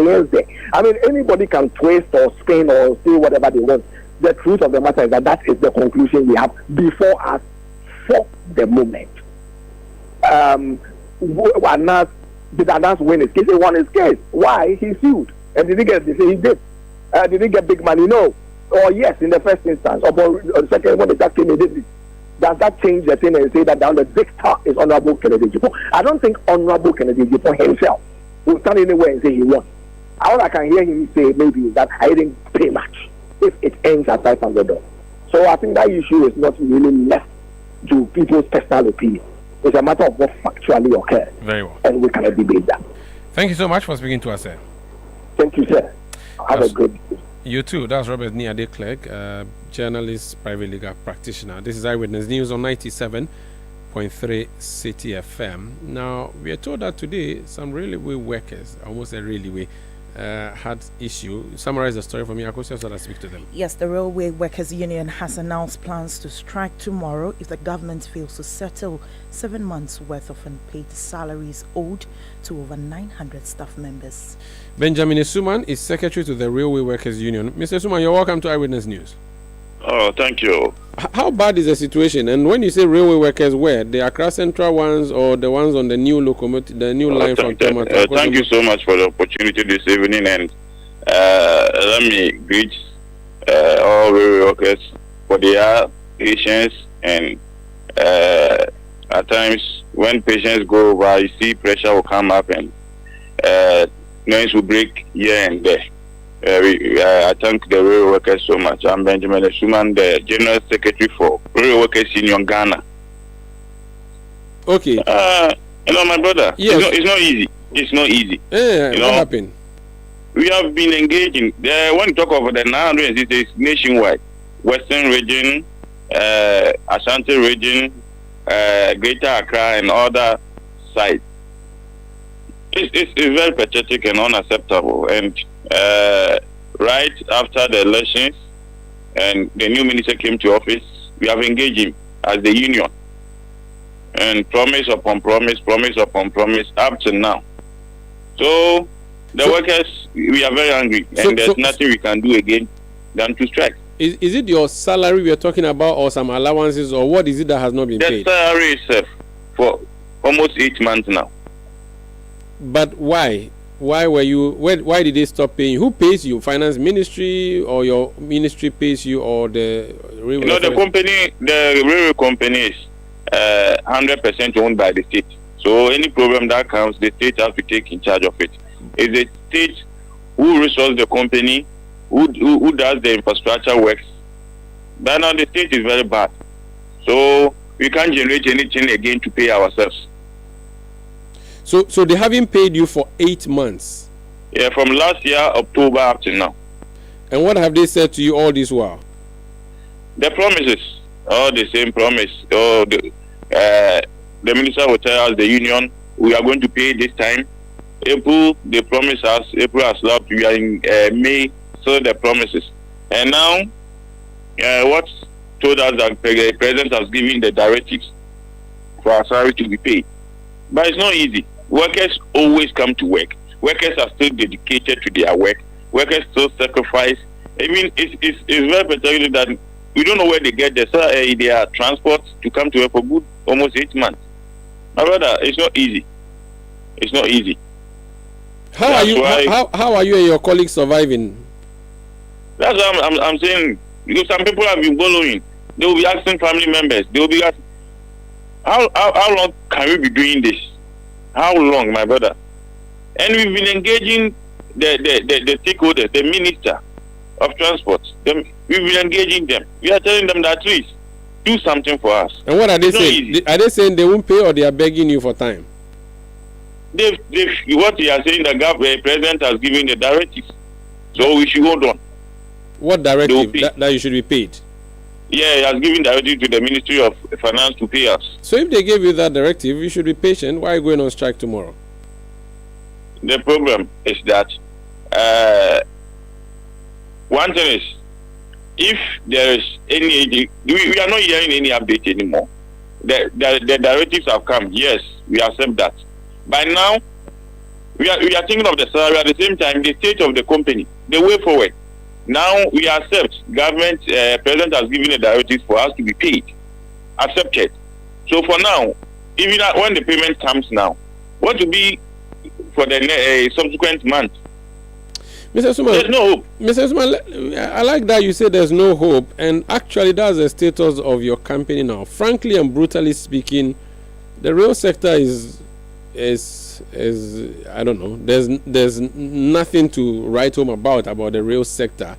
I mean, anybody can twist or spin or say whatever they want. The truth of the matter is that is the conclusion we have before us for the moment. Did Anas win his case? He won his case. Why? He sued. And did he get this? He did. Did he get big money? No. Or yes, in the first instance. Or the second one, that came, he did it. Does that change the thing and say that down the victor is Honorable Kennedy Japan? I don't think Honorable Kennedy Japan himself will stand anywhere and say he won. All I can hear him say maybe is that I didn't pay much if it ends at $500. So I think that issue is not really left to people's personal opinion. It's a matter of what factually occurred. Very well. And we cannot debate that. Thank you so much for speaking to us, sir. Thank you, sir. Have a good day. You too. That's Robert Niade Clerk, journalist, private legal practitioner. This is Eyewitness News on 97.3 Citi FM. Now, we are told that today some railway workers, almost a railway, had issue. Summarize the story for me, Akosia, so that I speak to them. Yes, the Railway Workers Union has announced plans to strike tomorrow if the government fails to settle 7 months' worth of unpaid salaries owed to over 900 staff members. Benjamin Suman is secretary to the Railway Workers Union. Mr. Suman, you're welcome to Eyewitness News. Oh, thank you. How bad is the situation? And when you say railway workers, where? The Accra Central ones or the ones on the new locomotive, the new line from Tomato? Thank you so much for the opportunity this evening, and let me greet all railway workers for their patience. And at times, when patients go over, you see pressure will come up and noise will break here and there. I thank the railway workers so much. I'm Benjamin Suman, the General Secretary for Railway Workers Union Ghana. Okay. My brother. Yes. It's not easy. It's not easy. What happened? We have been engaging. When you talk of the 900, it's nationwide. Western region, Ashanti region, Greater Accra, and other sites. It's very pathetic and unacceptable. And right after the elections and the new minister came to office, we have engaged him as the union. And promise upon promise up to now. So the workers, we are very angry, and there's nothing we can do again than to strike. Is it your salary we are talking about, or some allowances, or what is it that has not been paid? The salary itself. for almost 8 months now. But why? Why were you? Why did they stop paying? Who pays you? Finance ministry or your ministry pays you, or the railway? The company, the railway company is 100% owned by the state. So any problem that comes, the state has to take in charge of it. It's the state who resources the company, who does the infrastructure works. But now the state is very bad. So we can't generate anything again to pay ourselves. So they haven't paid you for 8 months? Yeah, from last year, October up to now. And what have they said to you all this while? The promises, all the same promise. Oh, the minister will tell us, the union, we are going to pay this time. April, they promise us, April has left, we are in May, so the promises. And now, what told us that the president has given the directives for our salary to be paid. But it's not easy. Workers always come to work. Workers are still dedicated to their work. Workers still sacrifice. I mean, it's very particular that we don't know where they get their transport to come to work for good almost 8 months. My brother, it's not easy. It's not easy. How are you and your colleagues surviving? That's what I'm saying. Because some people have been following. They will be asking family members. They will be asking, how long can we be doing this? How long, my brother? And we've been engaging the stakeholders, the minister of transport. We've been engaging them. We are telling them that please do something for us. And what are they saying? Are they saying they won't pay, or they are begging you for time? What they are saying, the president has given the directives. So we should hold on. What directive? That you should be paid? Yeah, he has given directive to the Ministry of Finance to pay us. So if they gave you that directive, you should be patient. Why are you going on strike tomorrow? The problem is that one thing is, if there is any, we are not hearing any update anymore. The directives have come. Yes, we accept that. By now, we are thinking of the salary at the same time, the state of the company, the way forward. Now we accept. Government, president has given a directive for us to be paid. Accepted. So for now, even when the payment comes now, what will be for the subsequent month? Mr. Suman, there's no hope. Mr. Suman, I like that you say there's no hope, and actually that's the status of your company now. Frankly and brutally speaking, the rail sector is I don't know. There's nothing to write home about the rail sector.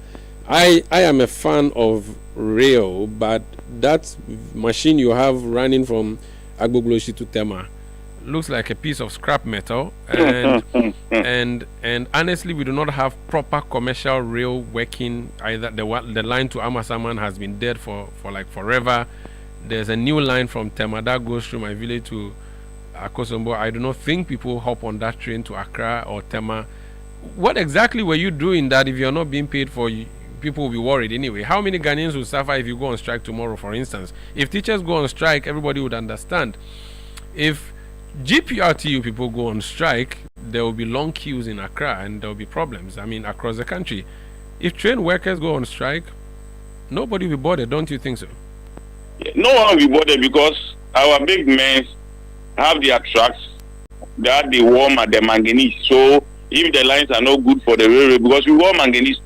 I am a fan of rail, but that machine you have running from Agbogloshi to Tema looks like a piece of scrap metal, and honestly, we do not have proper commercial rail working either. The line to Amasaman has been dead for like forever. There's a new line from Tema that goes through my village to Akosombo. I do not think people hop on that train to Accra or Tema. What exactly were you doing that if you're not being paid for? People will be worried anyway. How many Ghanaians will suffer if you go on strike tomorrow, for instance? If teachers go on strike, everybody would understand. If GPRTU people go on strike, there will be long queues in Accra and there will be problems, across the country. If train workers go on strike, nobody will be bothered, don't you think so? No one will be bothered because our big men have their trucks that they warm at the manganese. So if the lines are not good for the railway, because we warm manganese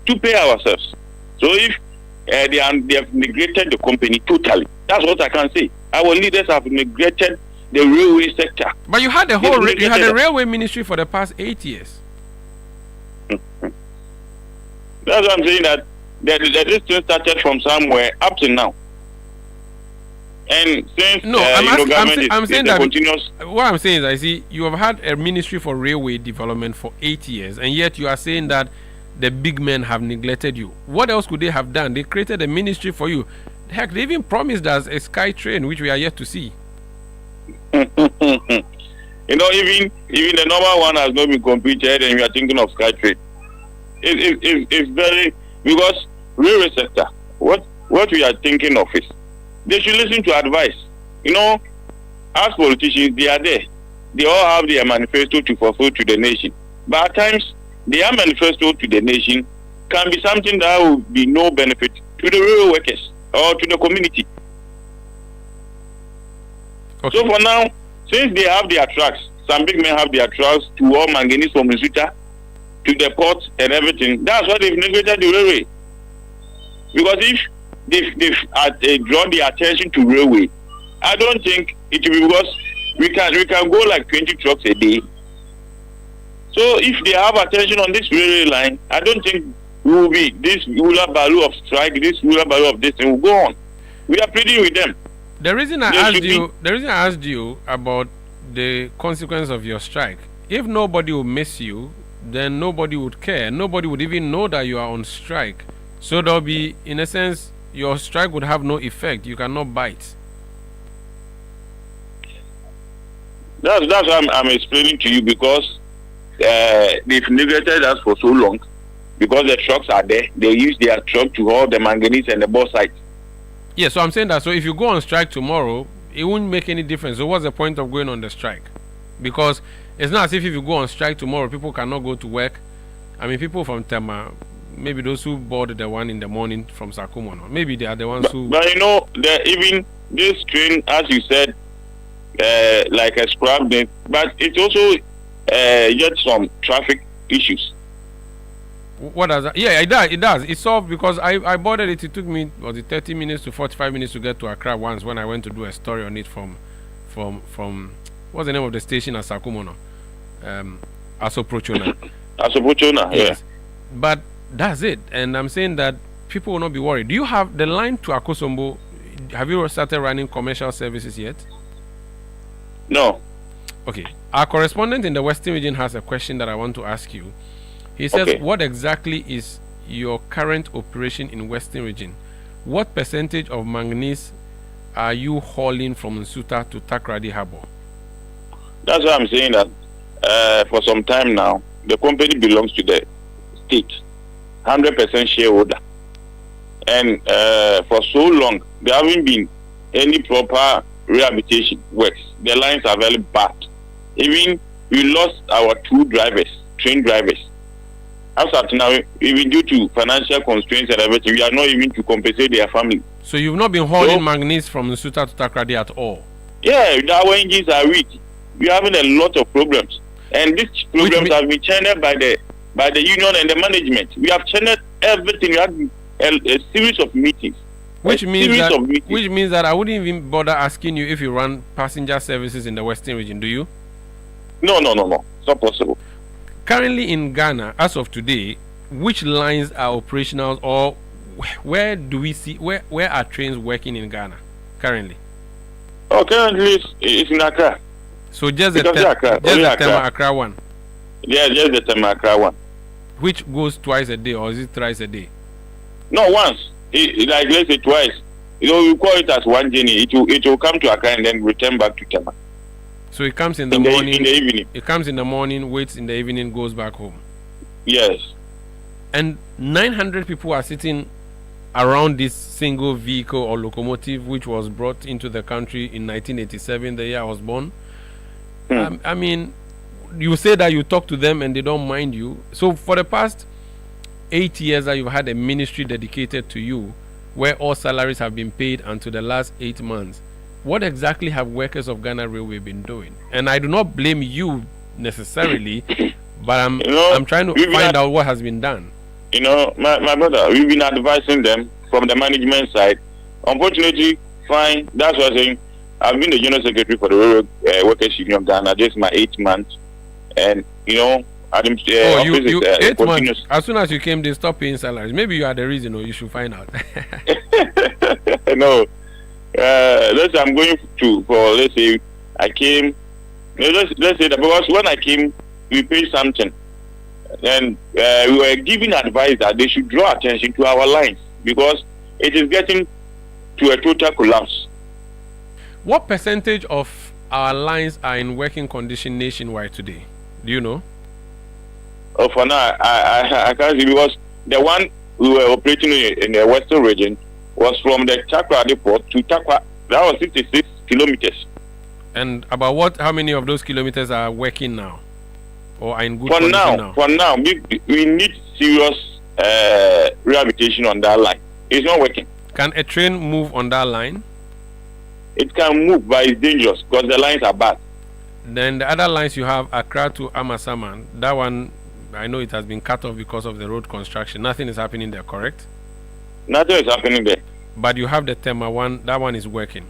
to pay ourselves. So if they have neglected the company totally, that's what I can say. Our leaders have neglected the railway sector. But you had the railway ministry for the past 8 years. That's what I'm saying, that this thing started from somewhere up to now. And since I'm saying that continuous. What I'm saying is, I see you have had a ministry for railway development for 8 years, and yet you are saying that the big men have neglected you. What else could they have done? They created a ministry for you. Heck, they even promised us a sky train, which we are yet to see. Even the normal one has not been completed, and we are thinking of sky train. It's very, because railway sector. What we are thinking of is, they should listen to advice. As politicians, they are there. They all have their manifesto to fulfill to the nation. But at times, their manifesto to the nation can be something that will be no benefit to the railway workers or to the community. So for now, since they have their trucks, some big men have their trucks to all manganese from Nsuta to the port and everything. That's why they've neglected the railway. Because if they draw the attention to railway, I don't think it will be because we can go like 20 trucks a day. So if they have attention on this railway line, I don't think we will be this ruler value of strike, this ruler value of this thing will go on. We are pleading with them. The reason I asked you about the consequence of your strike, if nobody will miss you, then nobody would care. Nobody would even know that you are on strike. So there'll be, in a sense, your strike would have no effect. You cannot bite. That's what I'm explaining to you, because they've neglected us for so long. Because the trucks are there, they use their truck to haul the manganese and the bauxite. Yeah, so I'm saying that. So if you go on strike tomorrow, it won't make any difference. So what's the point of going on the strike? Because it's not as if you go on strike tomorrow, people cannot go to work. I mean, people from Tema, maybe those who board the one in the morning from Sakumono, maybe they are the ones who. But you know, even this train, as you said, like a scrap day, but it also gets some traffic issues. What does that? Yeah, it does. It's solved because I boarded it. It took me 30 minutes to 45 minutes to get to Accra once when I went to do a story on it from what's the name of the station at Sakumono? Asoprochona. Asoprochona, yes. But that's it. And I'm saying that people will not be worried. Do you have the line to Akosombo? Have you started running commercial services yet? No. Okay. Our correspondent in the Western region has a question that I want to ask you. He says, what exactly is your current operation in Western region? What percentage of manganese are you hauling from Nsuta to Takoradi Harbour? That's why I'm saying that for some time now, the company belongs to the state, 100% shareholder. And for so long, there haven't been any proper rehabilitation works. The lines are very bad. Even we lost our 2 drivers, train drivers. As of now, even due to financial constraints and everything, we are not even to compensate their family. So you've not been hauling manganese from Nsuta to Takoradi at all? Yeah, our engines are weak. We are having a lot of problems. And these problems have been channeled by the union and the management. We have channeled everything. We had a series of meetings. Which means that I wouldn't even bother asking you if you run passenger services in the Western region, do you? No. It's not possible. Currently in Ghana, as of today, which lines are operational, or where are trains working in Ghana currently? Oh, currently it's in Accra. So just the Tema Accra one? Yeah, just the Tema Accra one. Which goes twice a day, or is it thrice a day? No, once. Like let's say twice. You know, we call it as one journey. It will come to Accra and then return back to Tema. So it comes in the morning. In the evening. It comes in the morning, waits in the evening, goes back home. Yes. And 900 people are sitting around this single vehicle or locomotive, which was brought into the country in 1987, the year I was born. I mean, you say that you talk to them and they don't mind you. So for the past 8 years that you've had a ministry dedicated to you, where all salaries have been paid until the last 8 months, what exactly have workers of Ghana Railway been doing? And I do not blame you necessarily, but I'm trying to find out what has been done. You know, my brother, we've been advising them from the management side. Unfortunately, fine, that's what I'm saying. I've been the general secretary for the Railway Workers Union of Ghana, just my 8th month. And, you know, you 8 months. As soon as you came, they stopped paying salaries. Maybe you are the reason, or you should find out. No. Let's say I'm going to, let's say I came, let's say that because when I came, we paid something. And we were giving advice that they should draw attention to our lines because it is getting to a total collapse. What percentage of our lines are in working condition nationwide today? Do you know? Oh, for now, I can't see because the one we were operating in the Western region was from the Takoradi port to Takwa. That was 66 kilometers. And about how many of those kilometers are working now? Or are in good condition now? For now, we need serious rehabilitation on that line. It's not working. Can a train move on that line? it can move, but it's dangerous because the lines are bad. Then the other lines you have Accra to Amasaman, that one, I know it has been cut off because of the road construction. Nothing is happening there, correct? Nothing is happening there. But you have the Tema one, that one is working.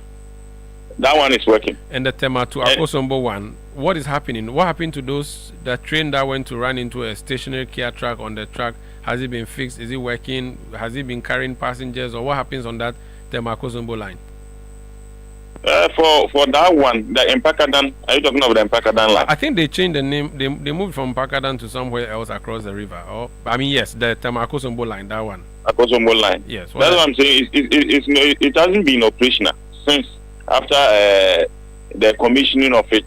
That one is working. And the Tema to Akosombo one, what is happening? What happened to the train that went to run into a stationary Kia truck on the track? Has it been fixed? Is it working? Has it been carrying passengers? Or what happens on that Tema Akosombo line? For that one, the Mpakadan, are you talking about the Mpakadan line? I think they changed the name. They moved from Mpakadan to somewhere else across the river. Or yes, the Tema Akosombo line, that one. Akosombo line. Yes. That's what I'm saying. It hasn't been operational since after the commissioning of it.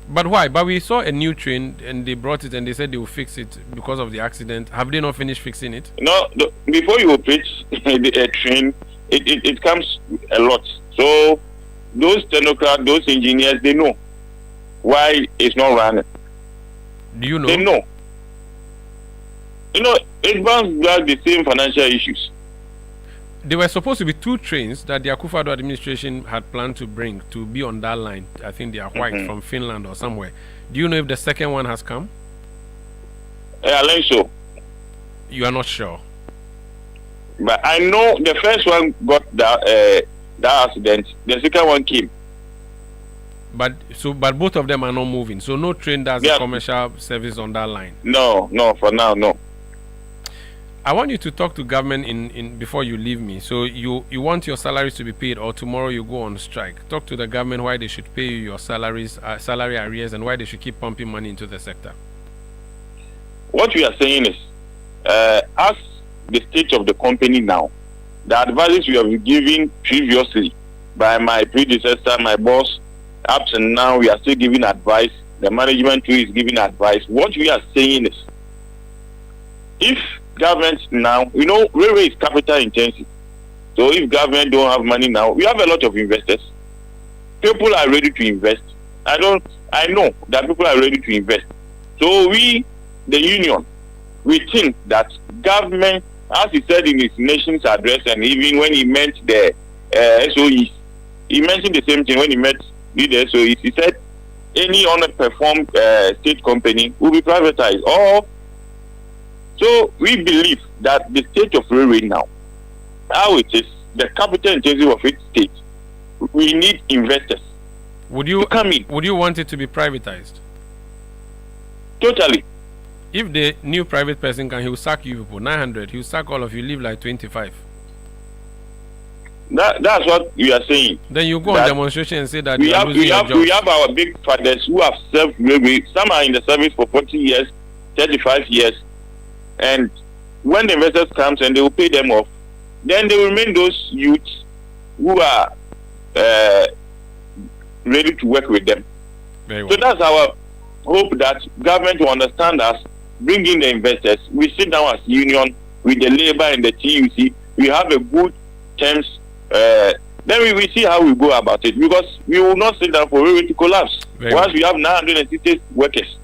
But why? But we saw a new train and they brought it and they said they will fix it because of the accident. Have they not finished fixing it? No, before you operate a train, it comes a lot. So those technocrats, those engineers, they know why it's not running. Do you know? They know. You know, it bounces back the same financial issues. There were supposed to be 2 trains that the Akufo-Addo administration had planned to bring to be on that line. I think they are white from Finland or somewhere. Do you know if the second one has come? I think so. You are not sure? But I know the first one got that accident. The second one came. But both of them are not moving. So no train does a commercial service on that line. No, for now, no. I want you to talk to government in before you leave me. So you want your salaries to be paid, or tomorrow you go on strike. Talk to the government why they should pay you your salaries, salary arrears, and why they should keep pumping money into the sector. What we are saying is, as the state of the company now, the advice we have given previously by my predecessor, my boss, up to now we are still giving advice. The management too is giving advice. What we are saying is, if government now, you know, railway is capital intensive. So if government don't have money now, we have a lot of investors. People are ready to invest. I know that people are ready to invest. So we, the union, we think that government, as he said in his nation's address, and even when he met the SOEs, he mentioned the same thing when he met the SOEs. He said any underperformed state company will be privatized. So we believe that the state of railway now, how it is, the capital intensive of its state, we need investors. Would you come in? Would you want it to be privatized? Totally. If the new private person can, he will sack you people 900. He will sack all of you. Leave like 25. That's what we are saying. Then you go on demonstration and say that we have our big fathers who have served railway. Some are in the service for 40 years, 35 years. And when the investors comes and they will pay them off, then they will remain those youths who are ready to work with them. Very well. So that's our hope, that government will understand us, bring in the investors. We sit down as union with the labor and the TUC. We have a good terms. Then we will see how we go about it, because we will not sit down for railway to collapse once we have 960 workers.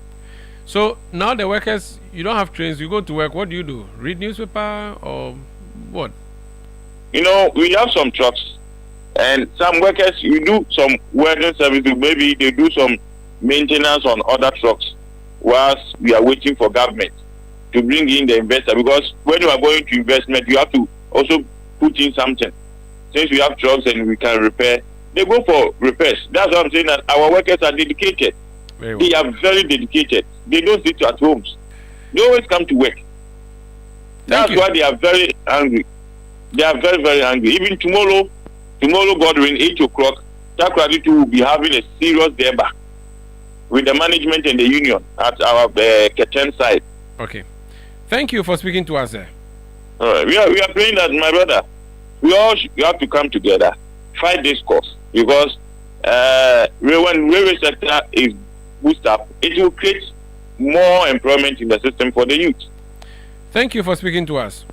So now the workers, you don't have trains, you go to work. What do? Read newspaper or what? You know, we have some trucks, and some workers, you do some welding services. Maybe they do some maintenance on other trucks whilst we are waiting for government to bring in the investor. Because when you are going to investment, you have to also put in something. Since we have trucks and we can repair, they go for repairs. That's what I'm saying, that our workers are dedicated. Well. They are very dedicated. They don't sit at homes. They always come to work. That's why they are very angry. They are very, very angry. Even tomorrow, God willing, 8 o'clock, Takrady will be having a serious debate with the management and the union at our Kechen side. Okay. Thank you for speaking to us, sir. All right. We are praying that, my brother, we have to come together, fight this cause, because when railway sector is boosted up, it will create more employment in the system for the youth. Thank you for speaking to us.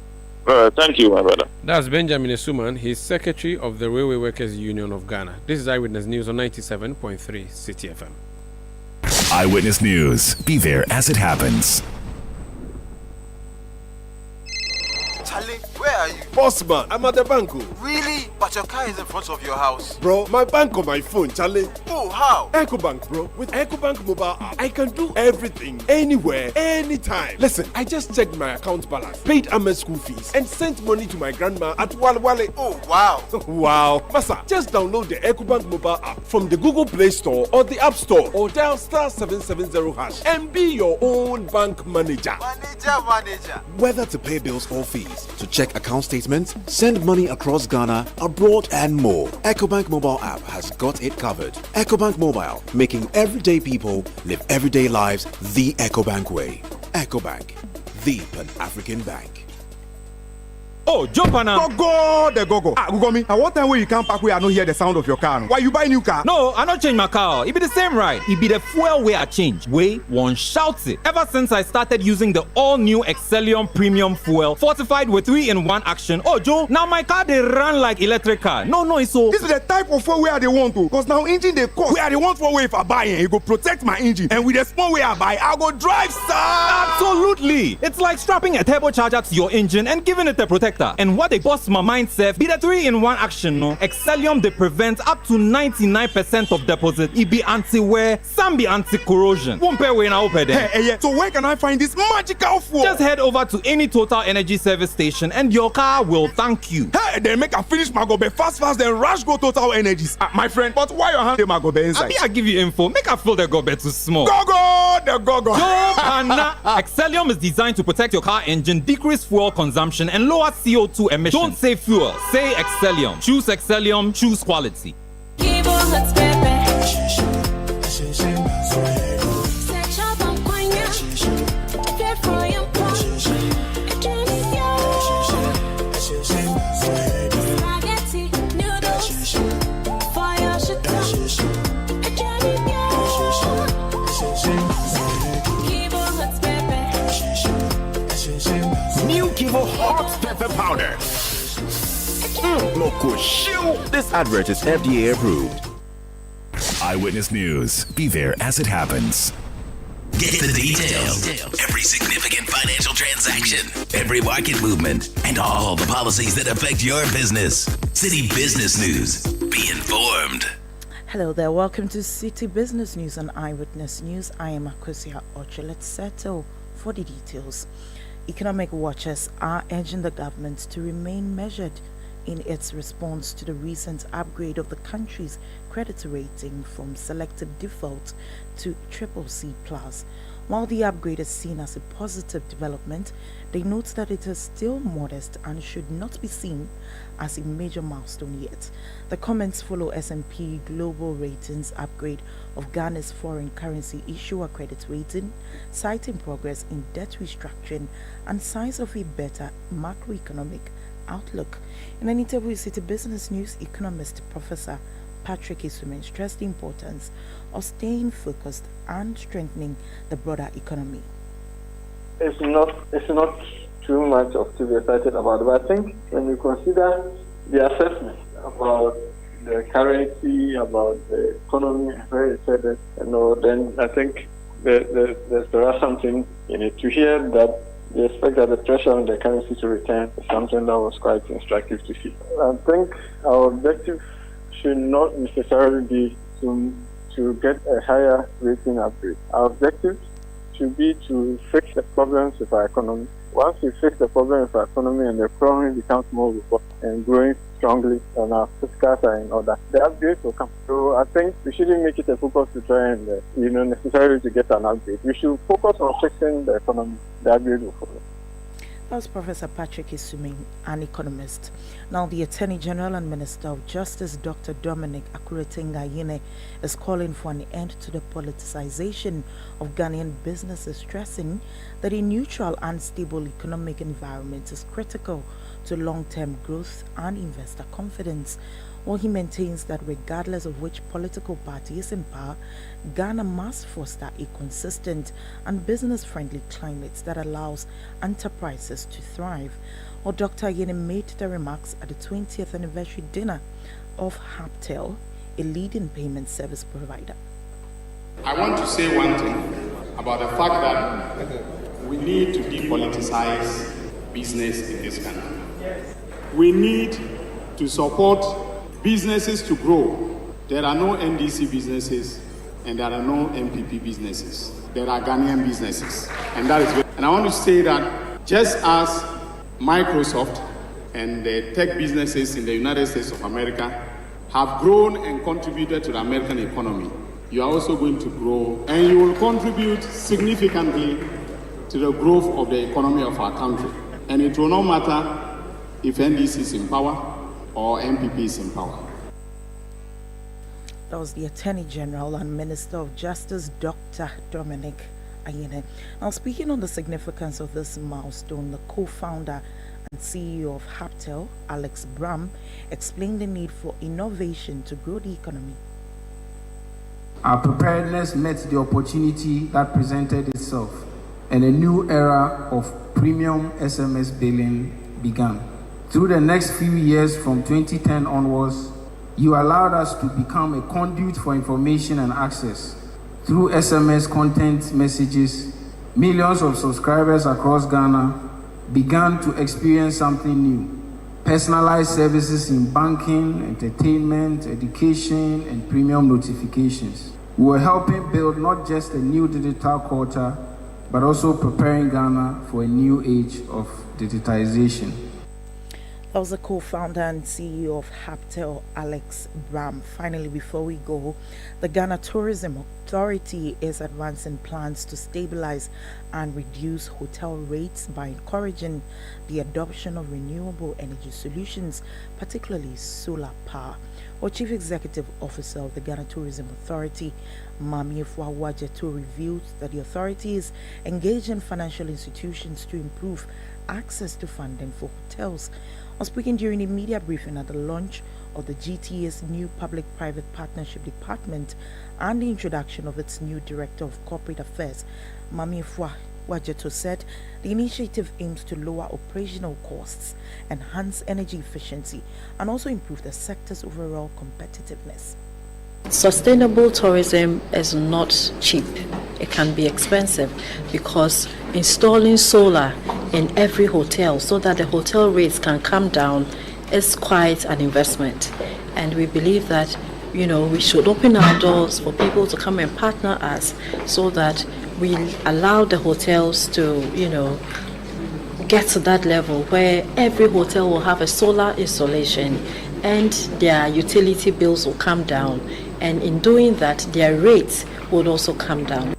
Thank you, my brother. That's Benjamin Esuman. He's Secretary of the Railway Workers Union of Ghana. This is Eyewitness News on 97.3 Citi FM. Eyewitness News. Be there as it happens. Charlie, where are you? Boss man, I'm at the bank. Really? But your car is in front of your house. Bro, my bank on my phone, Charlie. Oh, how? EcoBank, bro. With EcoBank mobile app, I can do everything, anywhere, anytime. Listen, I just checked my account balance, paid Ahmed's school fees, and sent money to my grandma at Walwale. Oh, wow. Wow. Masa, just download the EcoBank mobile app from the Google Play Store or the App Store, or dial *770# and be your own bank manager. Manager. Whether to pay bills or fees, to check account statements, send money across Ghana, abroad, and more, EcoBank mobile app has got it covered. EcoBank Mobile, making everyday people live everyday lives the EcoBank way. EcoBank, the Pan-African bank. Oh, jump on now. Go, the go. Gugomi, at what time when you come back where I don't hear the sound of your car? Why you buy new car? No, I not change my car. It be the same ride. It be the fuel way I change. Way one shouts it. Ever since I started using the all-new Excellium Premium Fuel, fortified with 3-in-1 action. Oh, Joe, now my car they run like electric car. No, it's so. This is the type of fuel where they want to. Cause now engine they cost. Where they want for way if I buy it, it go protect my engine. And with the small way I buy, I go drive, sir. Absolutely. It's like strapping a turbocharger to your engine and giving it a protector. And what they bust my mindset be the 3-in-1 action, no? Excellium they prevent up to 99% of deposit. It be anti-wear, some be anti-corrosion. Won't pay when I open there. Hey, so where can I find this magical fuel? Just head over to any Total Energy service station and your car will thank you. Hey, then make a finish my gobe fast, then rush go Total Energies. My friend, but why your hand my gobe inside? I give you info. Make a fill the gobe too small. Go. Excellium is designed to protect your car engine, decrease fuel consumption, and lower CO2 emissions. Don't say fuel, say Excellium. Choose Excellium, choose quality. New Kivo Hot Pepper Powder. Loco shoe. This advert is FDA approved. Eyewitness News. Be there as it happens. Get the details. Every significant financial transaction, every market movement, and all the policies that affect your business. Citi Business News. Be informed. Hello there. Welcome to Citi Business News on Eyewitness News. I am Akosia Ocho. Let's settle for the details. Economic watchers are urging the government to remain measured in its response to the recent upgrade of the country's credit rating from selective default to CCC+. While the upgrade is seen as a positive development, they note that it is still modest and should not be seen as a major milestone yet. The comments follow S&P Global Ratings upgrade of Ghana's foreign currency issuer credit rating, citing progress in debt restructuring and signs of a better macroeconomic outlook. In an interview with Citi Business News, economist Professor Patrick Isumen stressed the importance of staying focused and strengthening the broader economy. It's not too much to be excited about, but I think when you consider the assessment about the currency, about the economy, where it said it, then I think there are something in it. To hear that they expect that the pressure on the currency to return is something that was quite instructive to see. I think our objective should not necessarily be to get a higher rating upgrade. Our objective should be to fix the problems with our economy. Once we fix the problem with our economy and the economy becomes more robust and growing strongly on our fiscal side in order, the upgrade will come. So I think we shouldn't make it a focus to try and necessarily to get an upgrade. We should focus on fixing the economy. The upgrade will follow. That was Professor Patrick Isumen, an economist. Now, the Attorney General and Minister of Justice, Dr. Dominic Akuretenga-Yine, is calling for an end to the politicization of Ghanaian businesses, stressing that a neutral and stable economic environment is critical to long-term growth and investor confidence. While he maintains that regardless of which political party is in power, Ghana must foster a consistent and business-friendly climate that allows enterprises to thrive. Or Dr. Yene made the remarks at the 20th anniversary dinner of Haptel, a leading payment service provider. I want to say one thing about the fact that we need to depoliticize business in this country. we need to support businesses to grow. There are no NDC businesses and there are no MPP businesses. There are Ghanaian businesses. And I want to say that just as Microsoft and the tech businesses in the United States of America have grown and contributed to the American economy, you are also going to grow and you will contribute significantly to the growth of the economy of our country. And it will not matter if NDC is in power or MPP is in power. That was the Attorney General and Minister of Justice, Dr. Dominic Ayine. Now, speaking on the significance of this milestone, the co-founder and CEO of Haptel, Alex Bram, explained the need for innovation to grow the economy. Our preparedness met the opportunity that presented itself, and a new era of premium SMS billing began. Through the next few years from 2010 onwards, you allowed us to become a conduit for information and access. Through SMS content messages, millions of subscribers across Ghana began to experience something new. Personalized services in banking, entertainment, education, and premium notifications. We were helping build not just a new digital culture, but also preparing Ghana for a new age of digitization. That was the co-founder and CEO of Haptel, Alex Bram. Finally, before we go, the Ghana Tourism Authority is advancing plans to stabilize and reduce hotel rates by encouraging the adoption of renewable energy solutions, particularly solar power. Our Chief Executive Officer of the Ghana Tourism Authority, Mami Wajeto, revealed that the authority is engaging financial institutions to improve access to funding for hotels. On speaking during a media briefing at the launch of the GTA's new Public-Private Partnership Department and the introduction of its new Director of Corporate Affairs, Mami Wajeto said the initiative aims to lower operational costs, enhance energy efficiency, and also improve the sector's overall competitiveness. Sustainable tourism is not cheap. It can be expensive because installing solar in every hotel so that the hotel rates can come down is quite an investment. And we believe that, we should open our doors for people to come and partner us so that we allow the hotels to, get to that level where every hotel will have a solar installation and their utility bills will come down. And in doing that, their rates would also come down.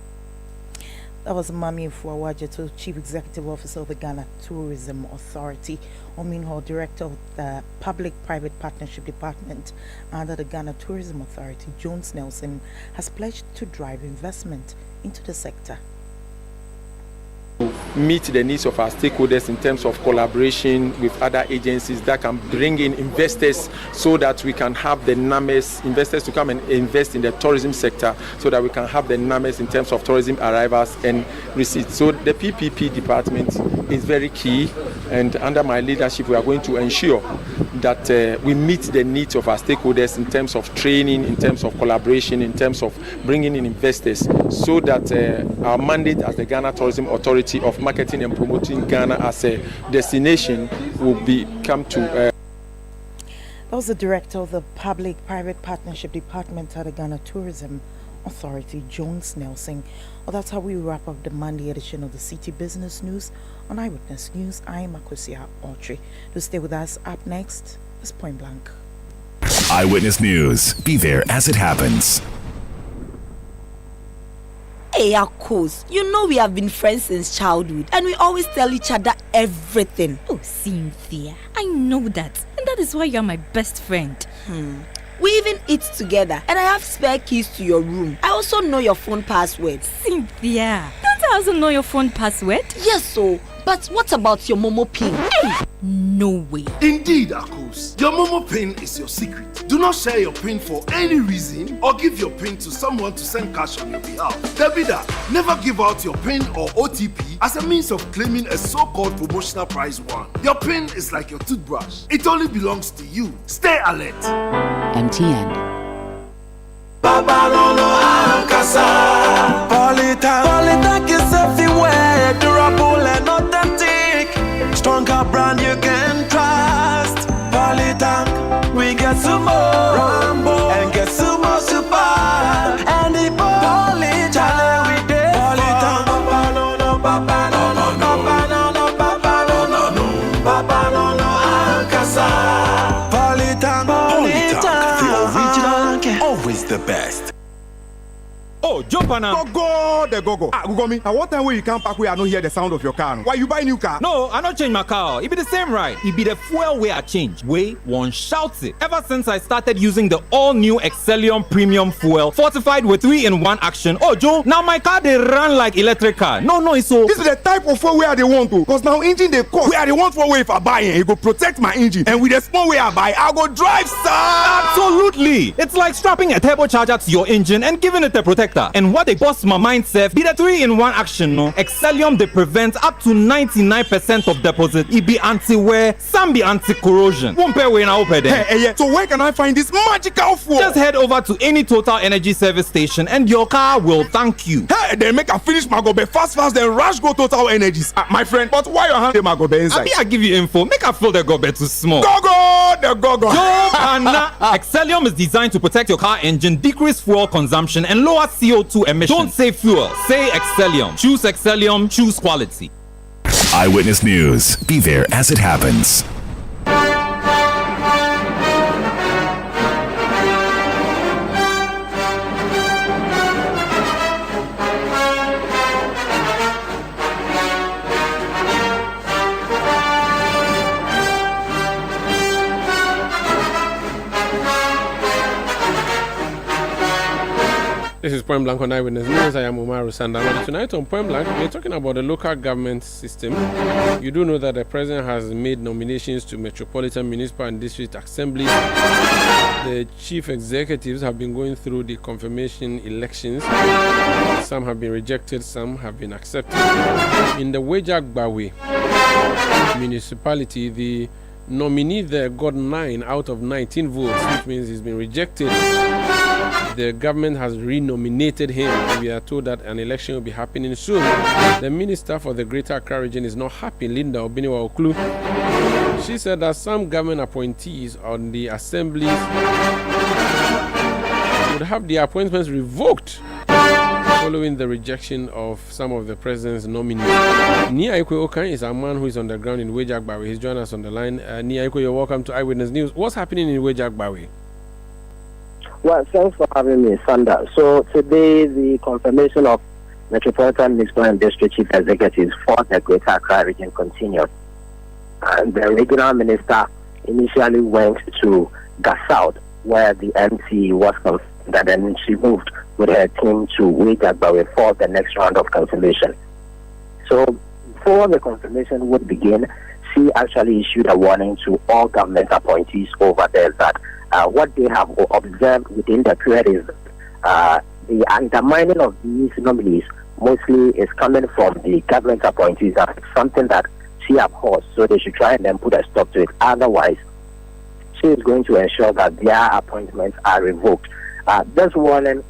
That was Mami Wajeto, Chief Executive Officer of the Ghana Tourism Authority. Ominho, Director of the Public-Private Partnership Department under the Ghana Tourism Authority, Jones Nelson, has pledged to drive investment into the sector. Meet the needs of our stakeholders in terms of collaboration with other agencies that can bring in investors so that we can have the numbers, investors to come and invest in the tourism sector so that we can have the numbers in terms of tourism arrivals and receipts. So the PPP department is very key, and under my leadership we are going to ensure that we meet the needs of our stakeholders in terms of training, in terms of collaboration, in terms of bringing in investors so that our mandate as the Ghana Tourism Authority of marketing and promoting Ghana as a destination will come to. That was the Director of the Public-Private Partnership Department at the Ghana Tourism Authority, Jones Nelson. Well, that's how we wrap up the Monday edition of the Citi Business News on Eyewitness News. I am Akosia Autry. To stay with us, up next is Point Blank. Eyewitness News. Be there as it happens. Hey, Akos, we have been friends since childhood and we always tell each other everything. Oh, Cynthia, I know that. And that is why you are my best friend. We even eat together and I have spare keys to your room. I also know your phone password. Cynthia, don't I also know your phone password? Yes, so. But what about your Momo PIN? Hey! No way. Indeed, Akos. Your Momo PIN is your secret. Do not share your PIN for any reason or give your PIN to someone to send cash on your behalf. Debida, never give out your PIN or OTP as a means of claiming a so-called promotional prize won. Your PIN is like your toothbrush. It only belongs to you. Stay alert. MTN. Polytech is everywhere, durable and authentic. Stronger brand you can trust. get sumo, Rambo, and get sumo super. And the police challenge we dey. Politan, papa no no, papa no no, papa no no, papa no no, papa no no, Ankasa. Politan, the original, always the best. Oh, jump on now. Go, the go. Gugomi, at what time will you come back where I don't hear the sound of your car? Why you buy new car? No, I not change my car. It be the same right. It be the fuel way I change. Way one shouts it. Ever since I started using the all-new Excellium Premium Fuel, fortified with 3-in-1 action. Oh, Joe, now my car they run like electric car. No, so. This is the type of fuel where they want to. Because now engine they cost. Where they want for way if I buy it go protect my engine. And with the small way I buy, I go drive, sir. Absolutely. It's like strapping a turbocharger to your engine and giving it a protector. And what they bust my mind self be the 3-in-1 action, no? Excellium they prevent up to 99% of deposit. It be anti-wear, some be anti-corrosion. Won't pay when I open them. Hey, so where can I find this magical fuel? Just head over to any Total Energy service station and your car will thank you. Hey, they make a finish my gobe fast, then rush go Total Energies. My friend, but why you hand my gobe inside? I give you info. Make a fill the gobe too small. The go. Excellium is designed to protect your car engine, decrease fuel consumption, and lower CO2 emissions. Don't say fuel, say Excellium. Choose Excellium, choose quality. Eyewitness News. Be there as it happens. This is Point Blank on Eyewitness News. I am Umaru Sandamani. Tonight on Point Blank, we're talking about the local government system. You do know that the president has made nominations to metropolitan, municipal, and district assemblies. The chief executives have been going through the confirmation elections. Some have been rejected, some have been accepted. In the Wejagbawe municipality, the nominee there got 9 out of 19 votes, which means he's been rejected. The government has renominated him. We are told that an election will be happening soon. The minister for the Greater Accra region is not happy, Linda Obiniwa Oklu. She said that some government appointees on the assemblies would have their appointments revoked following the rejection of some of the president's nominees. Nia Ikwe Okan is a man who is on the ground in Wejagbawe. He's joined us on the line. Nia Ikwe, you're welcome to Eyewitness News. What's happening in Wejagbawe? Well, thanks for having me, Sanda. So today, the confirmation of Metropolitan, Municipal and District Chief Executives for the Greater Accra region continued. And the regional minister initially went to Gassaud, where the MC was confirmed, and then she moved with her team to Wejagbawe for the next round of confirmation. So before the confirmation would begin, she actually issued a warning to all government appointees over there that what they have observed within the period is the undermining of these nominees mostly is coming from the government appointees. That's something that she abhors, so they should try and then put a stop to it. Otherwise, she is going to ensure that their appointments are revoked. This warning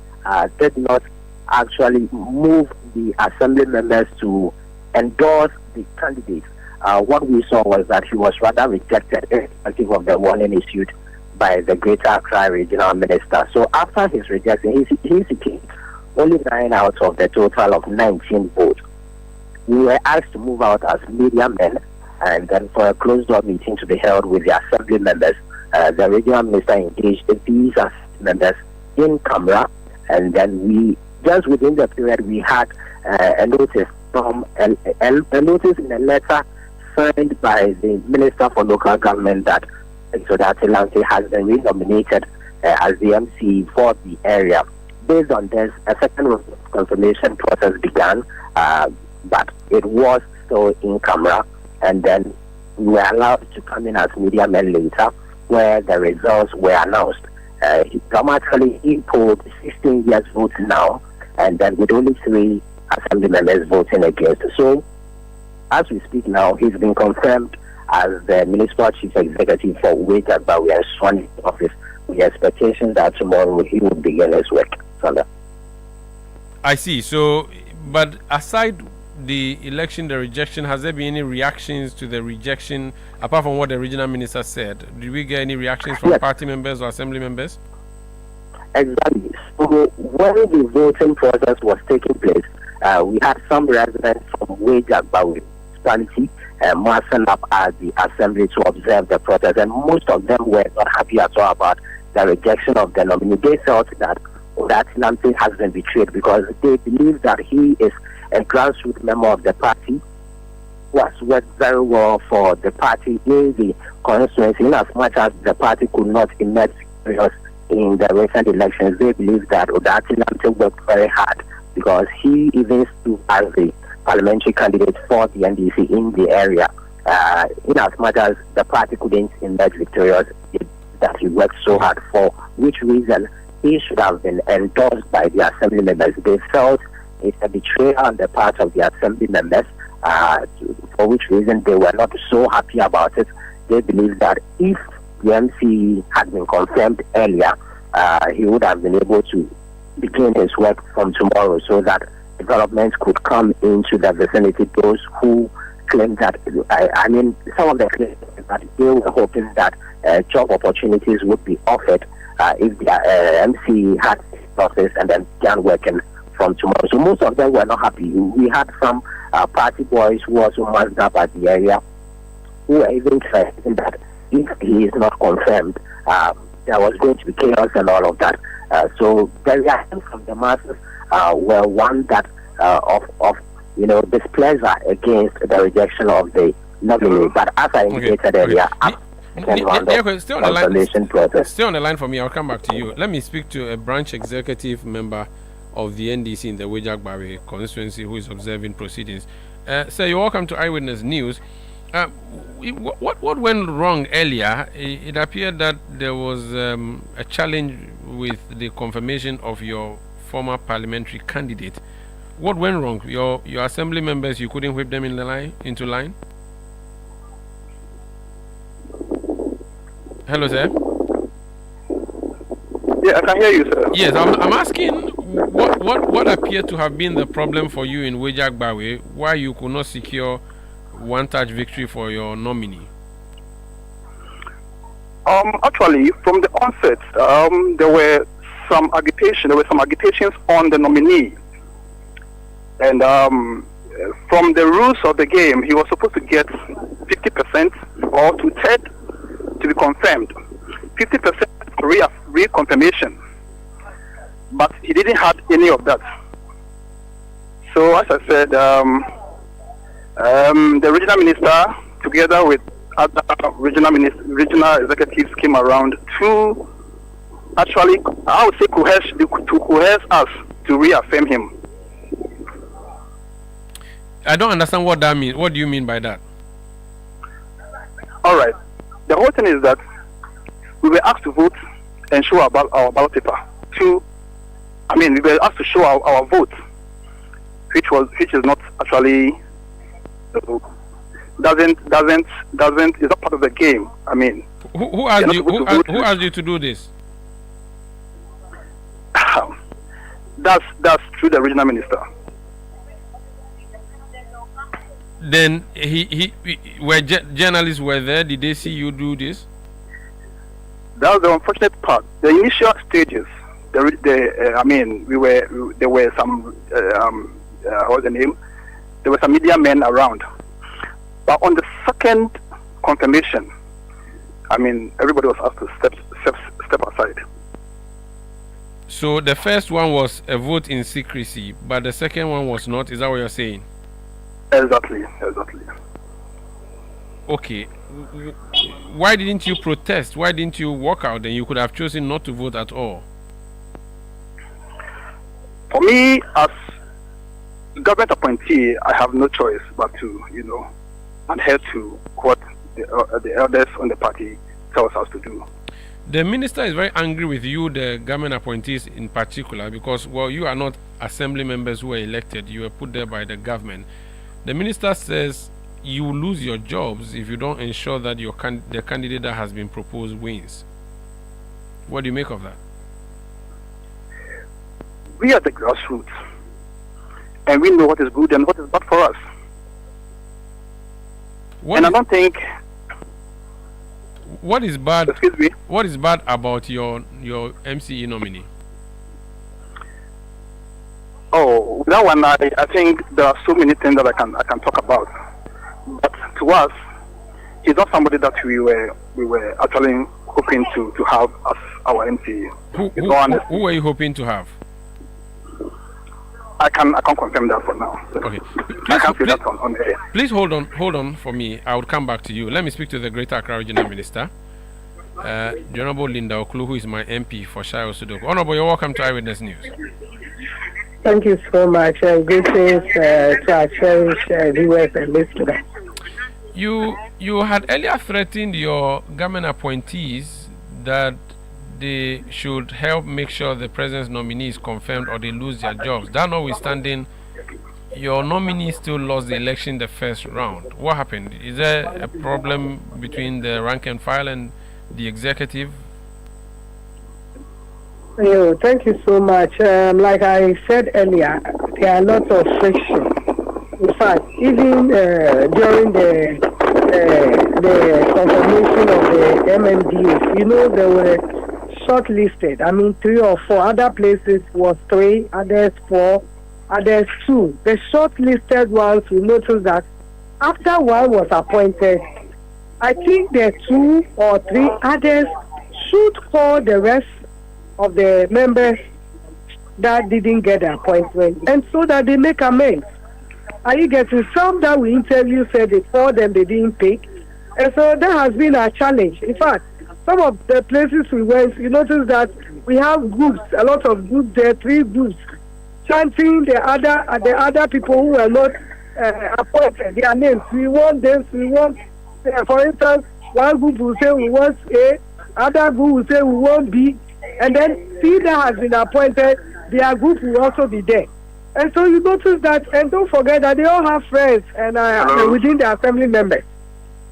did not actually move the assembly members to endorse the candidates. What we saw was that he was rather rejected, irrespective of the warning issued by the Greater Accra regional minister. So after his rejection, he secured only 9 out of the total of 19 votes. We were asked to move out as media men and then for a closed-door meeting to be held with the assembly members. The regional minister engaged these assembly members in camera, and then we, just within the period, we had a notice from a notice in a letter signed by the Minister for Local Government that so that Lante has been renominated as the MC for the area. Based on this, a second confirmation process began, but it was still in camera, and then we were allowed to come in as media men later, where the results were announced. He dramatically polled 16 years votes now, and then with only 3 assembly members voting against. So, as we speak now, he's been confirmed as the municipal chief executive for Wejagbawe and sworn in office with the expectation that tomorrow he will begin his work. Sanda. I see. So, but aside the election, the rejection, has there been any reactions to the rejection apart from what the regional minister said? Did we get any reactions from party members or assembly members? Exactly. So when the voting process was taking place, we had some residents from Wejagbawe municipality marching up at the assembly to observe the protest, and most of them were not happy at all about the rejection of the nominee. They felt that Lamte has been betrayed because they believe that he is a grassroots member of the party who has worked very well for the party in the constituency. In as much as the party could not emerge victorious in the recent elections, they believe that Odati Lamte worked very hard because he even stood as the parliamentary candidate for the NDC in the area. In as much as the party couldn't emerge victorious, that he worked so hard, for which reason he should have been endorsed by the assembly members. They felt it's a betrayal on the part of the assembly members, for which reason they were not so happy about it. They believe that if the MC had been confirmed earlier, he would have been able to begin his work from tomorrow so that developments could come into the vicinity. Those who claim that, some of the claims that they were hoping that job opportunities would be offered if the MC had process and then began working from tomorrow. So most of them were not happy. We had some party boys who also marched up at the area who were even threatening that if he is not confirmed, there was going to be chaos and all of that. So the reaction from the masses were one that of displeasure against the rejection of the nominee. But as I indicated earlier, Stay on the line for me. I'll come back to you. Let me speak to a branch executive member of the NDC in the Wejagbawe constituency who is observing proceedings. Sir, you're welcome to Eyewitness News. What went wrong earlier? It appeared that there was a challenge with the confirmation of your former parliamentary candidate. What went wrong? Your assembly members, you couldn't whip them into line? Hello, sir. Yeah, I can hear you, sir. Yes, I'm asking what appeared to have been the problem for you in Wejagbawe, why you could not secure one-touch victory for your nominee? Actually, from the onset, there were some agitations on the nominee, and from the rules of the game, he was supposed to get 50% or 2/3 to be confirmed, 50% reconfirmation, but he didn't have any of that. So as I said, the regional minister, together with other regional executives, came around to actually, I would say, coerce us to reaffirm him. I don't understand what that means. What do you mean by that? All right. The whole thing is that we were asked to vote and show our ballot paper. We were asked to show our vote, which is not actually doesn't is not part of the game. Who asked you to do this? That's through the regional minister. Then journalists were there. Did they see you do this? That was the unfortunate part. The initial stages, there were some what's the name? There were some media men around. But on the second confirmation, everybody was asked to step aside. So the first one was a vote in secrecy, but the second one was not. Is that what you're saying? Exactly. Okay. Why didn't you protest? Why didn't you walk out? Then you could have chosen not to vote at all. For me, as government appointee, I have no choice but to, adhere to what the elders on the party tells us to do. The minister is very angry with you, the government appointees in particular, because, you are not assembly members who were elected. You were put there by the government. The minister says you will lose your jobs if you don't ensure that the candidate that has been proposed wins. What do you make of that? We are the grassroots, and we know what is good and what is bad for us. And I don't think. What is bad? Excuse me. What is bad about your MCE nominee? Oh, that one, I think there are so many things that I can talk about. But to us, he's not somebody that we were actually hoping to have as our MCE. Who were you hoping to have? I can't confirm that for now. Okay. I can't say that on air. Please hold on for me. I will come back to you. Let me speak to the Greater Accra Regional Minister, the Honorable Linda Okulu, who is my MP for Shai Osudoko. Honorable, you're welcome to Eyewitness News. Thank you so much, and greetings to our cherished viewers and listeners. You had earlier threatened your government appointees that they should help make sure the president's nominee is confirmed or they lose their jobs. That notwithstanding, your nominee still lost the election the first round. What happened? Is there a problem between the rank and file and the executive? Thank you so much. Like I said earlier, there are lots of friction. In fact, even during the confirmation of the MMDAs, there were shortlisted. I mean, 3 or 4 other places was 3, others 4, others 2. The shortlisted ones, we noticed that after one was appointed, I think the 2 or 3 others should call the rest of the members that didn't get the appointment, and so that they make amends. Are you getting? Some that we interview said they called them, they didn't pick, and so that has been a challenge. In fact, some of the places we went, you notice that we have groups, a lot of groups there, 3 groups, chanting the other people who were not appointed, their names. We want this, we want. For instance, one group will say we want A, other group will say we want B, and then C that has been appointed, their group will also be there. And so you notice that, and don't forget that they all have friends and within the assembly members.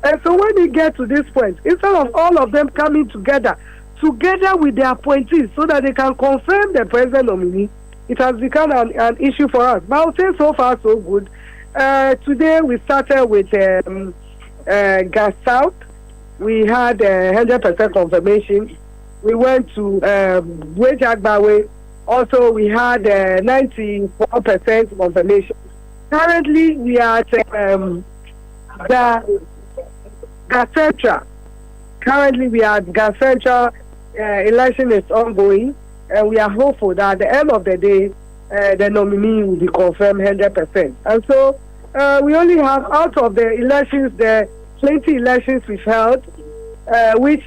And so when we get to this point, instead of all of them coming together with the appointees so that they can confirm the president nominee, it has become an issue for us. But I'll say so far so good. Today we started with Gas South. We had 100% confirmation. We went to Wage Agbawe. Also, we had 94% confirmation. Currently, we are at Gas Central. Currently, we are at Gas Central. Election is ongoing, and we are hopeful that at the end of the day, the nominee will be confirmed 100%. And so, we only have, out of the elections, the 20 elections we've held, which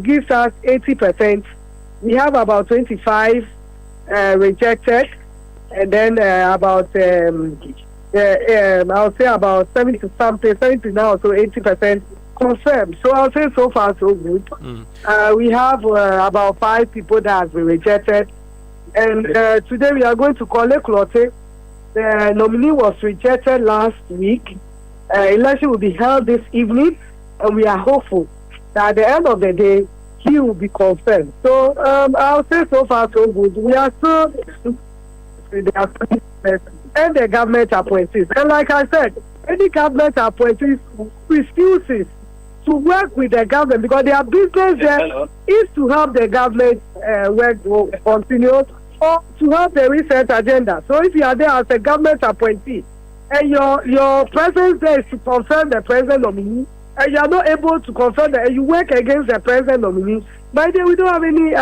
gives us 80%. We have about 25 rejected, and then about I'll say about 70 something, 70 now, so 80% confirmed. So I'll say so far so good. We have about 5 people that have been rejected, and today we are going to collect Clote. The nominee was rejected last week. Election will be held this evening, and we are hopeful that at the end of the day, he will be confirmed. So I'll say so far so good. We are still with the appointees and the government appointees. And like I said, any government appointees refuses to work with the government because their business there is to help the government work to continue or to have the research agenda. So if you are there as a government appointee and your presence there is to confirm the president nominee, and you are not able to confirm that, and you work against the president nominee, by then we don't have any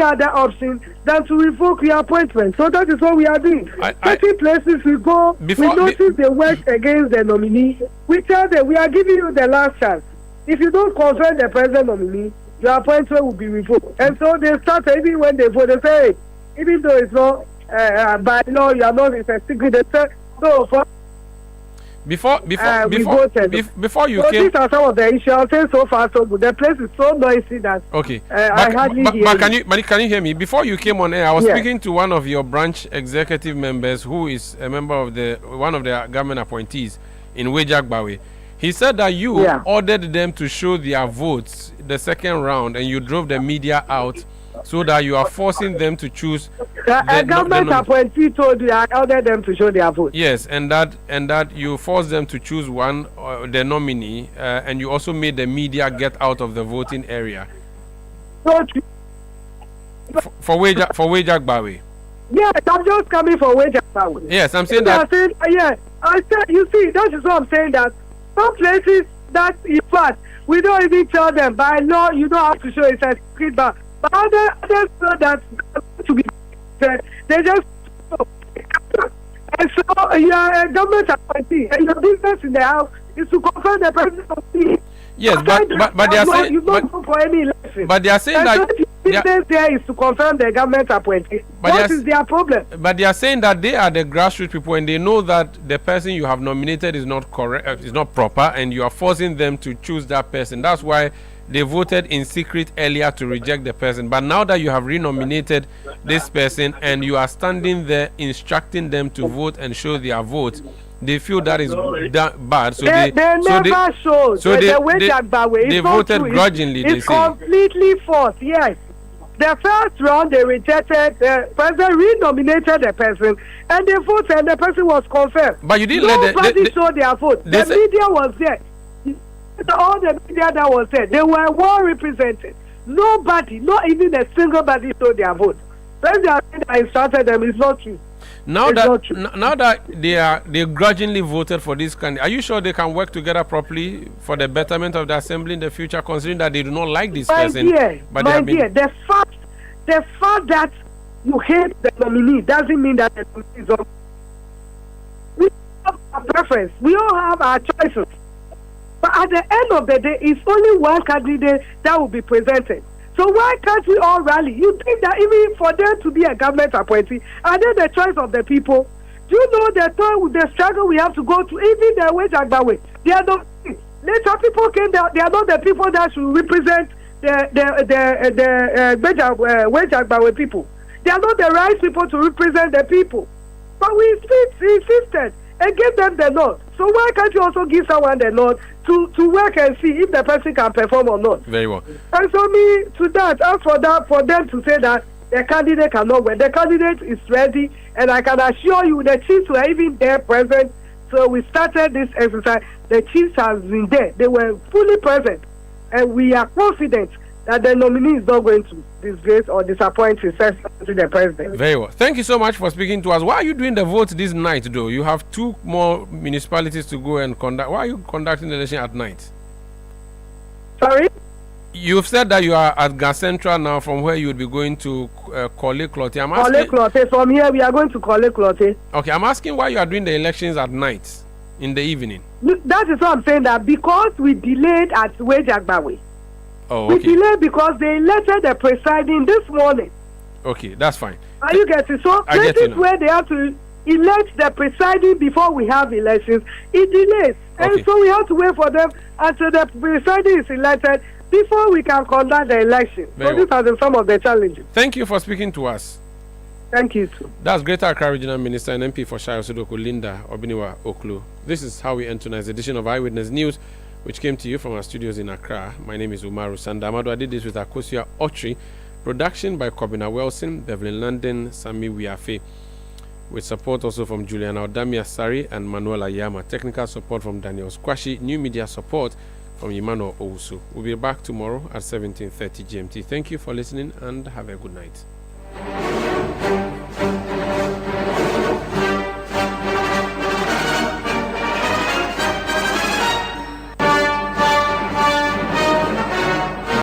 other option than to revoke your appointment. So that is what we are doing. Certain places we go, we notice they work against the nominee. We tell them we are giving you the last chance. If you don't confirm the president nominee, your appointment will be revoked. And so they start, even when they vote, they say, even though it's not by law, you are not, it's a secret. They say, no, for Before you so came, these are some of the issues. I'll say so far so good. The place is so noisy that I hardly hear. But can you hear me? Before you came on air, I was Yes. speaking to one of your branch executive members, who is a member of one of the government appointees in Wage Agbawe. He said that you ordered them to show their votes the second round, and you drove the media out so that you are forcing them to choose. A government appointee told you I ordered them to show their votes. Yes, and that you forced them to choose one, the nominee, and you also made the media get out of the voting area. For wage Agbawe. Yes, I'm just coming for wage Agbawe. Yes, I'm saying that. I said, you see, that is what I'm saying, that some places that in fact we don't even tell them by law you don't have to show a certificate, but others know that to be said, they just and so you are a government appointee and your business in the house is to confirm the president of the. Yes, but they are saying, you don't go for any election. But they are saying that business there is to confirm the government appointee. What is their problem? But they are saying that they are the grassroots people, and they know that the person you have nominated is not correct, is not proper, and you are forcing them to choose that person. That's why they voted in secret earlier to reject the person. But now that you have renominated this person and you are standing there instructing them to vote and show their votes, they feel that is bad. So they never showed. So they voted grudgingly. It's completely false. Yes. The first round they rejected, the president renominated the person, and they voted, and the person was confirmed. But you didn't Nobody showed their vote. The media was there. All the media that was there, they were well represented. Nobody, not even a single body showed their vote. President instructed them, it's not true. Now that they grudgingly voted for this candidate, are you sure they can work together properly for the betterment of the assembly in the future, considering that they do not like this person? The fact that you hate the nominee doesn't mean that the nominee is on. We have a preference. We all have our choices. But at the end of the day, it's only one candidate that will be presented. So why can't we all rally? You think that even for them to be a government appointee, are they the choice of the people? Do you know the struggle we have to go to? Even the wage Agbawe, they are not. Later people came down. They are not the people that should represent the wage Agbawe people. They are not the right people to represent the people. But we insisted and gave them the nod. So why can't you also give someone the nod to work and see if the person can perform or not? Very well. And so as for them to say that the candidate cannot work, the candidate is ready, and I can assure you the chiefs were even there present. So we started this exercise. The chiefs have been there. They were fully present, and we are confident that the nominee is not going to disgrace or disappoint his to the president. Very well. Thank you so much for speaking to us. Why are you doing the vote this night, though? You have 2 more municipalities to go and conduct. Why are you conducting the election at night? Sorry? You've said that you are at Gas Central now, from where you would be going to Korle Klote. Korle Klote. From here, we are going to Korle Klote. Okay, I'm asking why you are doing the elections at night, in the evening. That is what I'm saying, that because we delayed at Wage Agbawe. Oh, okay. We delayed because they elected the presiding this morning. Okay, that's fine. Are you getting? So places where they have to elect the presiding before we have elections, it delays. Okay. And so we have to wait for them until the presiding is elected before we can conduct the election. So these are some of the challenges. Thank you for speaking to us. Thank you too. That's Greater Accra Regional Minister and MP for Shire Sodoko, Linda Obiniwa Oklu. This is how we end tonight's edition of Eyewitness News, which came to you from our studios in Accra. My name is Umaru Sandamado. I did this with Akosia Otri. Production by Kobina Wilson, Beverly London, Sami Wiafe. With support also from Juliana Odamia Sari and Manuela Yama. Technical support from Daniel Squashi. New media support from Emmanuel Owusu. We'll be back tomorrow at 17:30 GMT. Thank you for listening and have a good night.